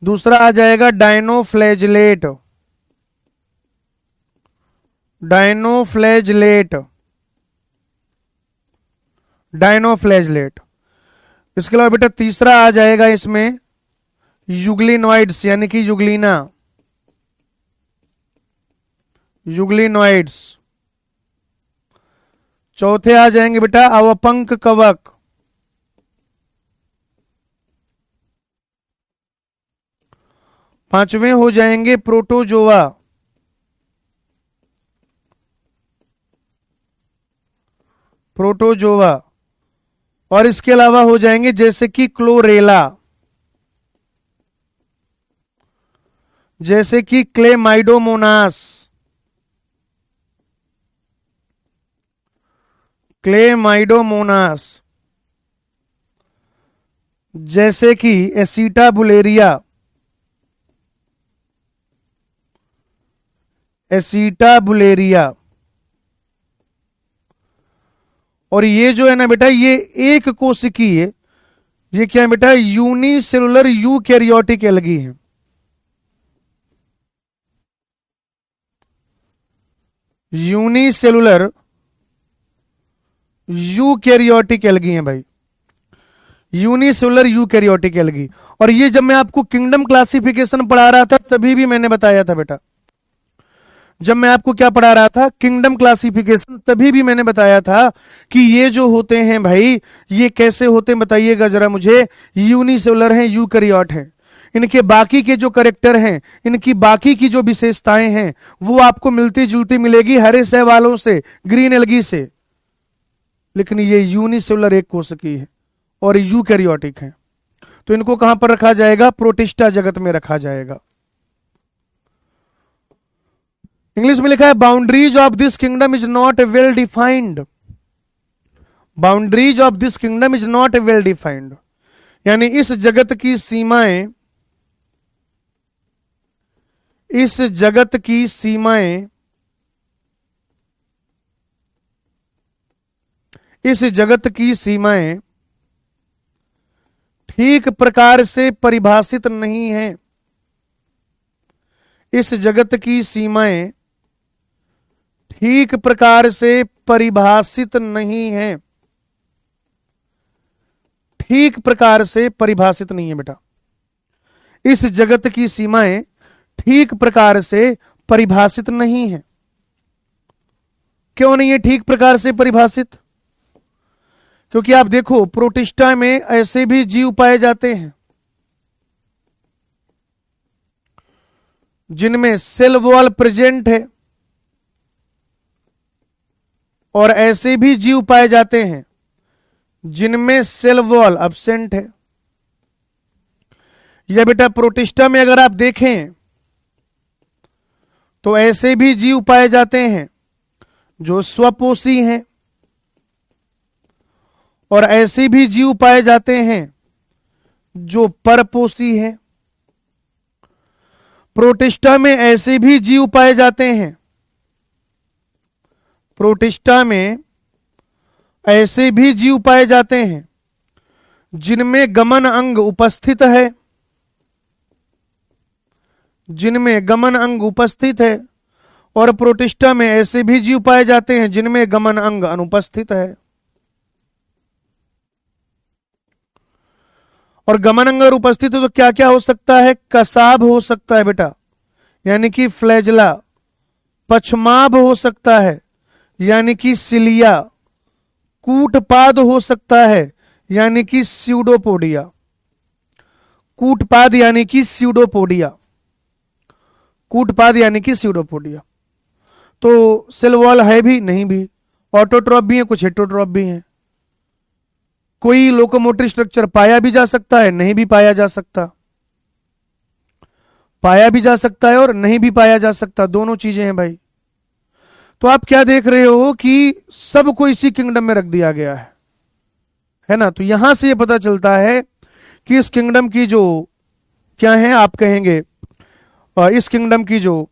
दूसरा आ जाएगा डायनोफ्लैजलेट, डायनोफ्लैजलेट, डायनोफ्लैजलेट। इसके अलावा बेटा तीसरा आ जाएगा इसमें यूग्लिनॉइड्स, यानी कि यूग्लिना, यूग्लिनॉइड्स। चौथे आ जाएंगे बेटा अवपंक कवक। पांचवें हो जाएंगे प्रोटोजोआ। प्रोटोजोआ। और इसके अलावा हो जाएंगे जैसे कि क्लोरेला, जैसे कि क्लेमाइडोमोनास, क्लेमाइडोमोनास, जैसे कि एसीटाबुलेरिया, एसीटाबुलेरिया। और ये जो है ना बेटा ये एक कोशिकीय, ये क्या है बेटा? यूनिसेलुलर यूकैरियोटिक एल्गी है। यूनिसेलुलर यूकैरियोटिक एल्गी है भाई, यूनिसेलुलर यूकैरियोटिक एल्गी। और ये जब मैं आपको किंगडम क्लासिफिकेशन पढ़ा रहा था तभी भी मैंने बताया था बेटा, जब मैं आपको क्या पढ़ा रहा था? किंगडम क्लासिफिकेशन, तभी भी मैंने बताया था कि ये जो होते हैं भाई, ये कैसे होते हैं बताइएगा जरा मुझे। यूनिसेलुलर हैं, यूकैरियोट हैं। इनके बाकी के जो करेक्टर हैं, इनकी बाकी की जो विशेषताएं हैं वो आपको मिलती जुलती मिलेगी हरे शैवालों से, ग्रीन एल्गी से, लेकिन ये यूनिसेलुलर एक कोशिकीय है और यूकैरियोटिक है। तो इनको कहां पर रखा जाएगा? प्रोटिस्टा जगत में रखा जाएगा। इंग्लिश में लिखा है boundaries of this kingdom is not well defined. Boundaries of this kingdom is not well defined, यानी इस जगत की सीमाएं, इस जगत की सीमाएं, इस जगत की सीमाएं ठीक प्रकार से परिभाषित नहीं है। इस जगत की सीमाएं ठीक प्रकार से परिभाषित नहीं है, ठीक प्रकार से परिभाषित नहीं है बेटा। इस जगत की सीमाएं ठीक प्रकार से परिभाषित नहीं है। क्यों नहीं है ठीक प्रकार से परिभाषित? क्योंकि आप देखो प्रोटिस्टा में ऐसे भी जीव पाए जाते हैं जिनमें सेल वॉल प्रेजेंट है, और ऐसे भी जीव पाए जाते हैं जिनमें सेल वॉल अब्सेंट है। या बेटा प्रोटिस्टा में अगर आप देखें तो ऐसे भी जीव पाए जाते हैं जो स्वपोषी हैं, और ऐसे भी जीव पाए जाते हैं जो परपोषी हैं। प्रोटिस्टा में ऐसे भी जीव पाए जाते हैं, प्रोटिस्टा में ऐसे भी जीव पाए जाते हैं जिनमें गमन अंग उपस्थित है, जिनमें गमन अंग उपस्थित है, और प्रोटिस्टा में ऐसे भी जीव पाए जाते हैं जिनमें गमन अंग अनुपस्थित है। और गमन अंग अगर उपस्थित है तो क्या क्या हो सकता है? कसाभ हो सकता है बेटा, यानी कि फ्लैजला। पछमाभ हो सकता है, यानी कि सिलिया। कूटपाद हो सकता है, यानी कि स्यूडोपोडिया। कूटपाद यानी कि स्यूडोपोडिया, कूटपाद यानी कि स्यूडोपोडिया। तो सेल वॉल है भी, नहीं भी। ऑटोट्रॉप भी है, कुछ हेटरोट्रॉप भी है। कोई लोकोमोटरी स्ट्रक्चर पाया भी जा सकता है, नहीं भी पाया जा सकता। पाया भी जा सकता है और नहीं भी पाया जा सकता, दोनों चीजें हैं भाई। तो आप क्या देख रहे हो कि सबको इसी किंगडम में रख दिया गया है ना। तो यहां से ये पता चलता है कि इस किंगडम की जो क्या है आप कहेंगे, इस किंगडम की जो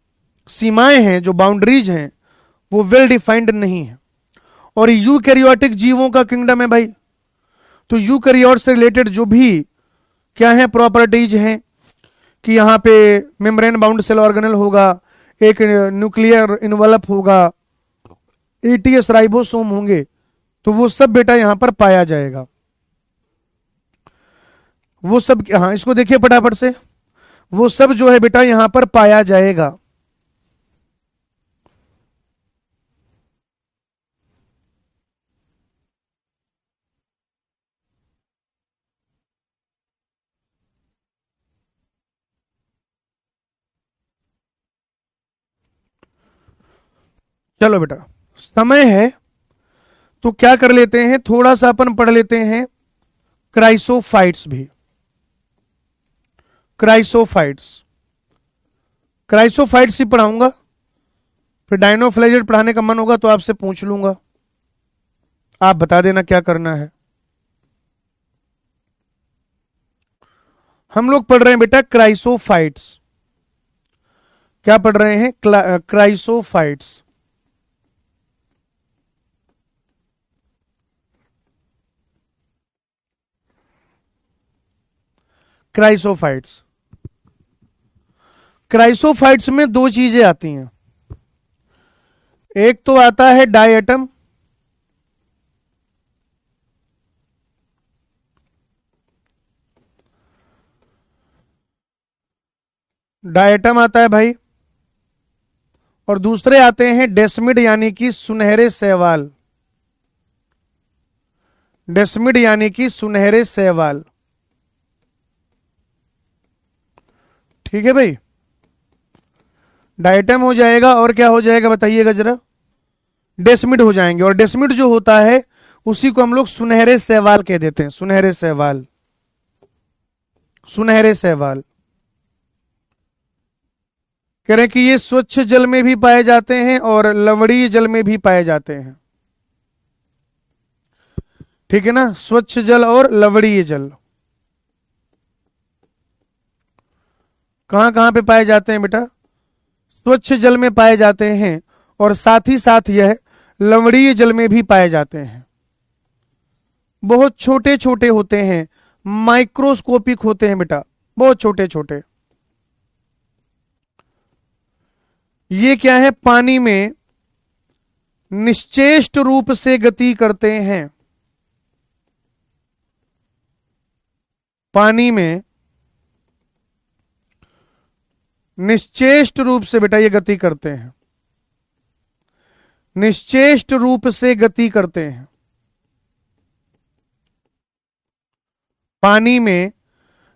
सीमाएं हैं, जो बाउंड्रीज हैं, वो वेल डिफाइंड नहीं है। और यूकैरियोटिक जीवों का किंगडम है भाई। तो यूकैरियोट से रिलेटेड जो भी क्या है प्रॉपर्टीज हैं कि यहां पे मेम्ब्रेन बाउंड सेल ऑर्गेनल होगा, एक न्यूक्लियर इन्वेलप होगा, एटीएस राइबोसोम होंगे, तो वो सब बेटा यहां पर पाया जाएगा। वो सब, हाँ इसको देखिए फटाफट से, वो सब जो है बेटा यहां पर पाया जाएगा। चलो बेटा, समय है तो क्या कर लेते हैं, थोड़ा सा अपन पढ़ लेते हैं क्राइसोफाइट्स भी। क्राइसोफाइट्स, क्राइसोफाइट्स ही पढ़ाऊंगा, फिर डायनोफ्लेजेट पढ़ाने का मन होगा तो आपसे पूछ लूंगा, आप बता देना क्या करना है। हम लोग पढ़ रहे हैं बेटा क्राइसोफाइट्स। क्या पढ़ रहे हैं? क्राइसोफाइट्स। क्राइसोफाइट्स, क्राइसोफाइट्स में दो चीजें आती हैं। एक तो आता है डायटम, डायटम आता है भाई, और दूसरे आते हैं डेस्मिड यानी कि सुनहरे शैवाल। डेस्मिड यानी कि सुनहरे शैवाल। ठीक है भाई, डायटम हो जाएगा और क्या हो जाएगा बताइएगा जरा? डेस्मिड हो जाएंगे। और डेस्मिड जो होता है उसी को हम लोग सुनहरे शैवाल कह देते हैं। सुनहरे शैवाल, सुनहरे शैवाल। कह रहे हैं कि ये स्वच्छ जल में भी पाए जाते हैं और लवणीय जल में भी पाए जाते हैं। ठीक है ना, स्वच्छ जल और लवणीय जल। कहां कहां पे पाए जाते हैं बेटा? स्वच्छ जल में पाए जाते हैं और साथ ही साथ यह लवणीय जल में भी पाए जाते हैं। बहुत छोटे छोटे होते हैं, माइक्रोस्कोपिक होते हैं बेटा, बहुत छोटे छोटे। ये क्या है? पानी में निश्चेष्ट रूप से गति करते हैं। पानी में निश्चेष्ट रूप से बेटा ये गति करते हैं, निश्चेष्ट रूप से गति करते हैं। पानी में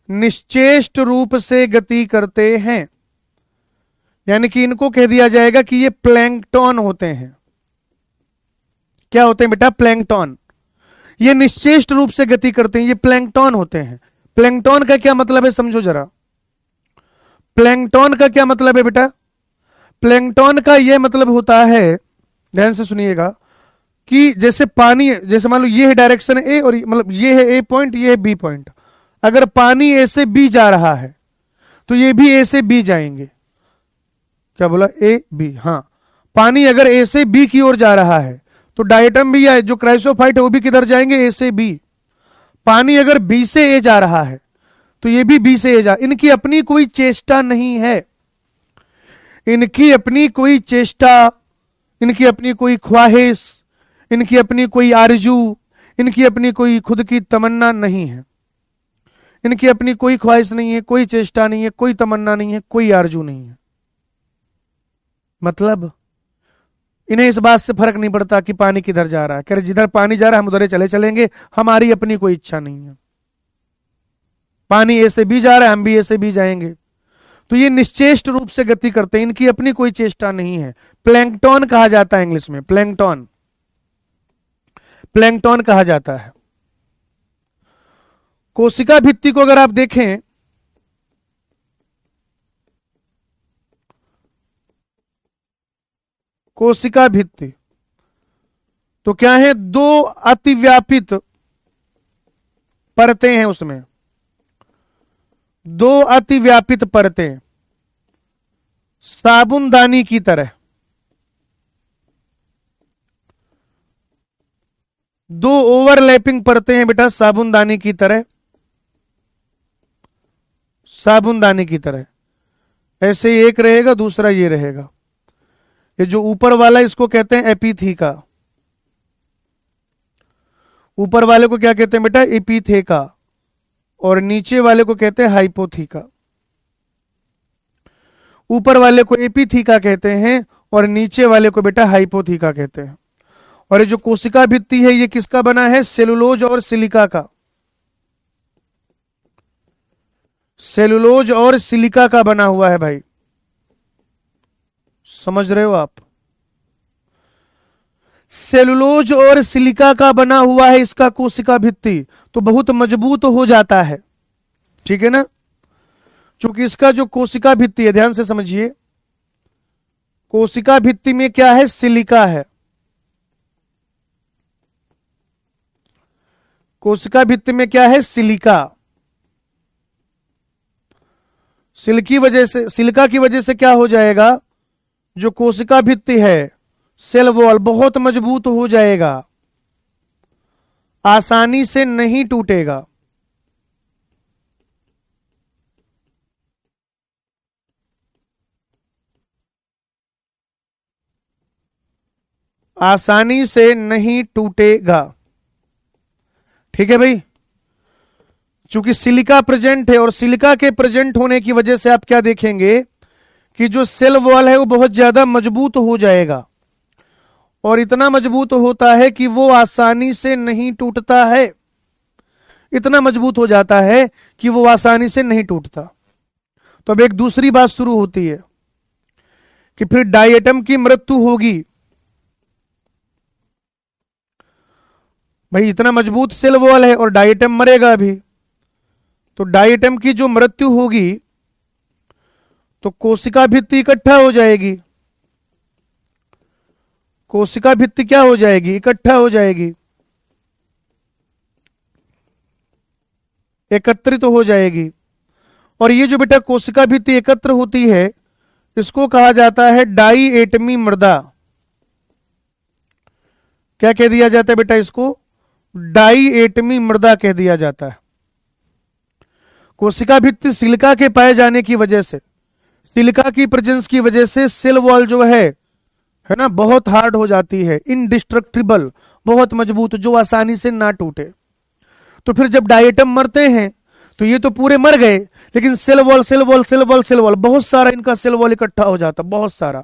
निश्चेष्ट रूप से गति करते हैं, यानी कि इनको कह दिया जाएगा कि ये प्लैंकटन होते हैं। क्या होते हैं बेटा? प्लैंकटन। ये निश्चेष्ट रूप से गति करते हैं, ये प्लैंकटन होते हैं। प्लैंकटन का क्या मतलब है समझो जरा। प्लैंकटन का क्या मतलब है बेटा? प्लैंकटन का यह मतलब होता है, ध्यान से सुनिएगा, कि जैसे पानी, जैसे मान लो ये है डायरेक्शन ए और मतलब ये है ए पॉइंट, ये है बी पॉइंट। अगर पानी ए से बी जा रहा है तो ये भी ए से बी जाएंगे। क्या बोला? A B. हाँ, पानी अगर ए से बी की ओर जा रहा है तो डायटम भी, या जो क्राइसोफाइट है वो भी किधर जाएंगे? ए से बी। पानी अगर बी से ए जा रहा है तो ये भी बी से ए जा। इनकी अपनी कोई चेष्टा नहीं है, इनकी अपनी कोई चेष्टा, इनकी अपनी कोई ख्वाहिश, इनकी अपनी कोई आरजू, इनकी अपनी कोई खुद की तमन्ना नहीं है। इनकी अपनी कोई ख्वाहिश नहीं है, कोई चेष्टा नहीं है, कोई तमन्ना नहीं है, कोई आरजू नहीं है। मतलब इन्हें इस बात से फर्क नहीं पड़ता कि पानी किधर जा रहा है। कह रहे जिधर पानी जा रहा है हम उधर चले चलेंगे, हमारी अपनी कोई इच्छा नहीं है। पानी ए से बी जा रहा है, हम भी ए से बी जाएंगे। तो ये निश्चेष्ट रूप से गति करते हैं, इनकी अपनी कोई चेष्टा नहीं है। प्लैंकटन कहा जाता है इंग्लिश में, प्लैंकटन, प्लैंकटन कहा जाता है। कोशिका भित्ति को अगर आप देखें, कोशिका भित्ति तो क्या है? दो अतिव्यापित परतें हैं उसमें, दो अतिव्यापित परतें, साबुनदानी की तरह। दो ओवरलैपिंग परतें हैं बेटा साबुनदानी की तरह, साबुनदानी की तरह। ऐसे एक रहेगा, दूसरा ये रहेगा। ये जो ऊपर वाला इसको कहते हैं एपिथीका। ऊपर वाले को क्या कहते हैं बेटा? एपिथेका। और नीचे वाले को कहते हैं हाइपोथीका। ऊपर वाले को एपिथीका कहते हैं और नीचे वाले को बेटा हाइपोथीका कहते हैं। और ये जो कोशिका भित्ति है ये किसका बना है? सेलुलोज और सिलिका का। सेलुलोज और सिलिका का बना हुआ है भाई, समझ रहे हो आप? सेलुलोज और सिलिका का बना हुआ है इसका कोशिका भित्ति, तो बहुत मजबूत हो जाता है, ठीक है ना। क्योंकि इसका जो कोशिका भित्ति है, ध्यान से समझिए, कोशिका भित्ति में क्या है? सिलिका है। कोशिका भित्ति में क्या है? सिलिका। सिलिका की वजह से क्या हो जाएगा? जो कोशिका भित्ति है, सेल वॉल बहुत मजबूत हो जाएगा, आसानी से नहीं टूटेगा। आसानी से नहीं टूटेगा, ठीक है भाई। चूंकि सिलिका प्रेजेंट है और सिलिका के प्रेजेंट होने की वजह से आप क्या देखेंगे कि जो सेल वॉल है वो बहुत ज्यादा मजबूत हो जाएगा, और इतना मजबूत होता है कि वो आसानी से नहीं टूटता है। इतना मजबूत हो जाता है कि वो आसानी से नहीं टूटता। तो अब एक दूसरी बात शुरू होती है कि फिर डायटम की मृत्यु होगी। भाई इतना मजबूत सेल वॉल है और डायटम मरेगा भी, तो डायटम की जो मृत्यु होगी तो कोशिका भित्ति इकट्ठा हो जाएगी। कोशिका भित्ति क्या हो जाएगी? इकट्ठा हो जाएगी, एकत्रित हो जाएगी। और ये जो बेटा कोशिका भित्ति एकत्र होती है इसको कहा जाता है डाई एटमी मृदा। क्या कह दिया जाता है बेटा? इसको डाई एटमी मृदा कह दिया जाता है। कोशिका भित्ति सिलिका के पाए जाने की वजह से, सिलिका की प्रेजेंस की वजह से सेल वॉल जो है ना, बहुत हार्ड हो जाती है, इनडिस्ट्रक्टिबल, बहुत मजबूत, जो आसानी से ना टूटे। तो फिर जब डायटम मरते हैं तो ये तो पूरे मर गए, लेकिन cell wall cell wall cell wall cell wall, बहुत सारा इनका सेल वॉल इकट्ठा हो जाता, बहुत सारा।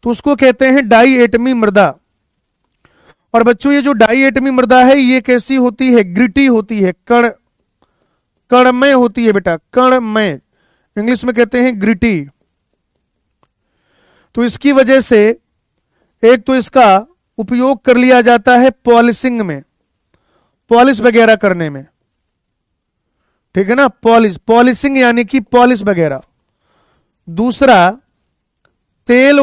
तो उसको कहते हैं डाई एटमी मृदा। और बच्चों ये जो डाई एटमी मृदा है ये कैसी होती है? ग्रिटी होती है, कणमय होती है बेटा, कणमय, इंग्लिश में कहते हैं ग्रिटी। तो इसकी वजह से एक तो इसका उपयोग कर लिया जाता है पॉलिशिंग में, पॉलिश वगैरह करने में, ठीक है ना, पॉलिशिंग यानी कि पॉलिश वगैरह। दूसरा तेल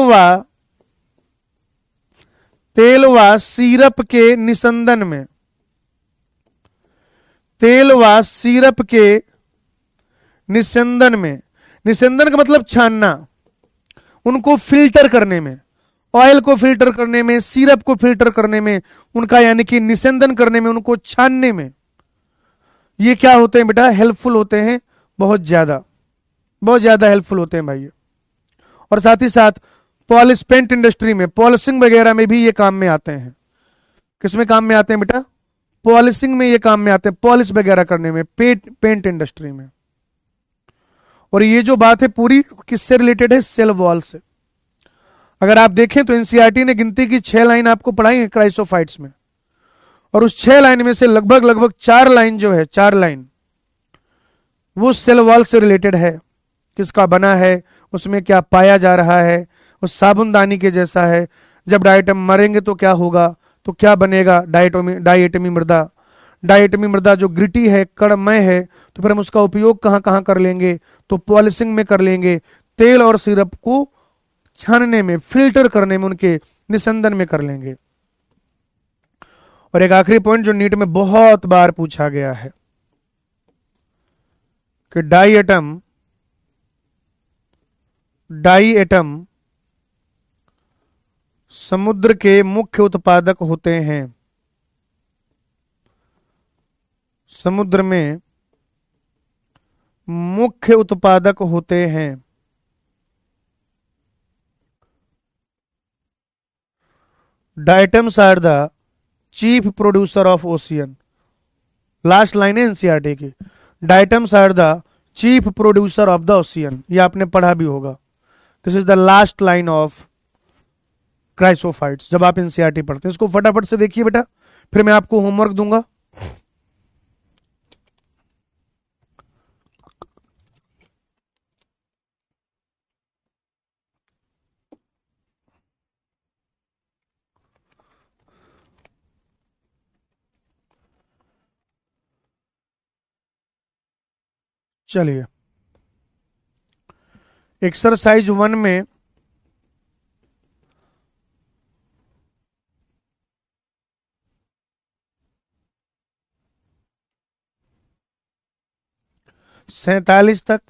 व सिरप के निस्यंदन में, तेल व सिरप के निस्यंदन में, निस्यंदन का मतलब छानना, उनको फिल्टर करने में, ऑयल को फिल्टर करने में, सिरप को फिल्टर करने में, उनका यानी कि निस्यंदन करने में, उनको छानने में, ये क्या होते हैं बेटा, हेल्पफुल होते हैं, बहुत ज्यादा हेल्पफुल होते हैं भाई। और साथ ही साथ पॉलिश पेंट इंडस्ट्री में, पॉलिशिंग वगैरह में भी ये काम में आते हैं। किसमें काम में आते हैं बेटा, पॉलिशिंग में ये काम में आते हैं, पॉलिश वगैरह करने में, पेंट इंडस्ट्री में। और ये जो बात है पूरी किससे रिलेटेड है, सेल वॉल से। अगर आप देखें तो एनसीईआरटी ने गिनती की 6 लाइन आपको पढ़ाई है क्राइसोफाइट्स में, और उस 6 लाइन में से लगभग 4 लाइन जो है, 4 लाइन वो सेल वॉल से रिलेटेड है। किसका बना है, उसमें क्या पाया जा रहा है, उस साबुनदानी के जैसा है, जब डायटम मरेंगे तो क्या होगा, तो क्या बनेगा, डाइएटमी मृदा। डाइएटमी मृदा जो ग्रिटी है, कणमय है, तो फिर हम उसका उपयोग कहां कहां कर लेंगे, तो पॉलिशिंग में कर लेंगे, तेल और सिरप को छानने में, फिल्टर करने में, उनके निस्यंदन में कर लेंगे। और एक आखिरी पॉइंट जो नीट में बहुत बार पूछा गया है कि डाई एटम समुद्र के मुख्य उत्पादक होते हैं। समुद्र में मुख्य उत्पादक होते हैं। Diatoms are the chief producer of ocean. Last line है एनसीईआरटी की, diatoms are the chief producer of the ocean. ये आपने पढ़ा भी होगा। This is the last line of chrysophytes जब आप एनसीईआरटी पढ़ते हैं। इसको फटाफट से देखिए बेटा, फिर मैं आपको होमवर्क दूंगा। चलिए, एक्सरसाइज 1 में सैतालीस तक,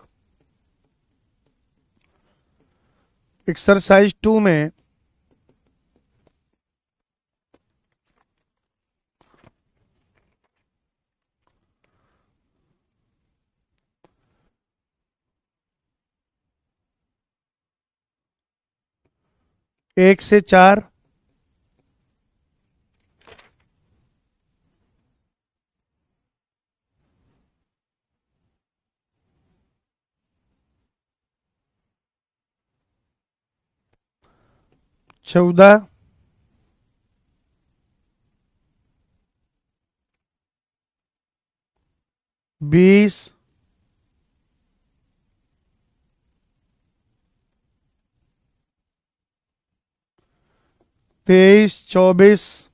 एक्सरसाइज 2 में 1 से 4, चौदह, 20, 23, 24,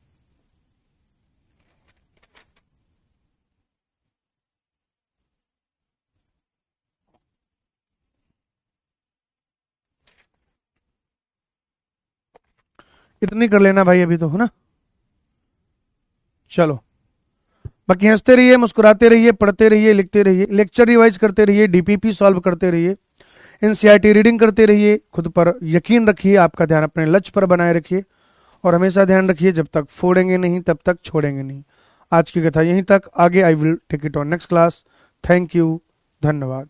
इतनी कर लेना भाई अभी तो, है ना। चलो, बाकी हंसते रहिए, मुस्कुराते रहिए, पढ़ते रहिए, लिखते रहिए, लेक्चर रिवाइज करते रहिए, डीपीपी सॉल्व करते रहिए, एनसीईआरटी रीडिंग करते रहिए, खुद पर यकीन रखिए, आपका ध्यान अपने लक्ष्य पर बनाए रखिए, और हमेशा ध्यान रखिए जब तक फोड़ेंगे नहीं तब तक छोड़ेंगे नहीं। आज की कथा यहीं तक, आगे I will take it on next class. Thank you, धन्यवाद।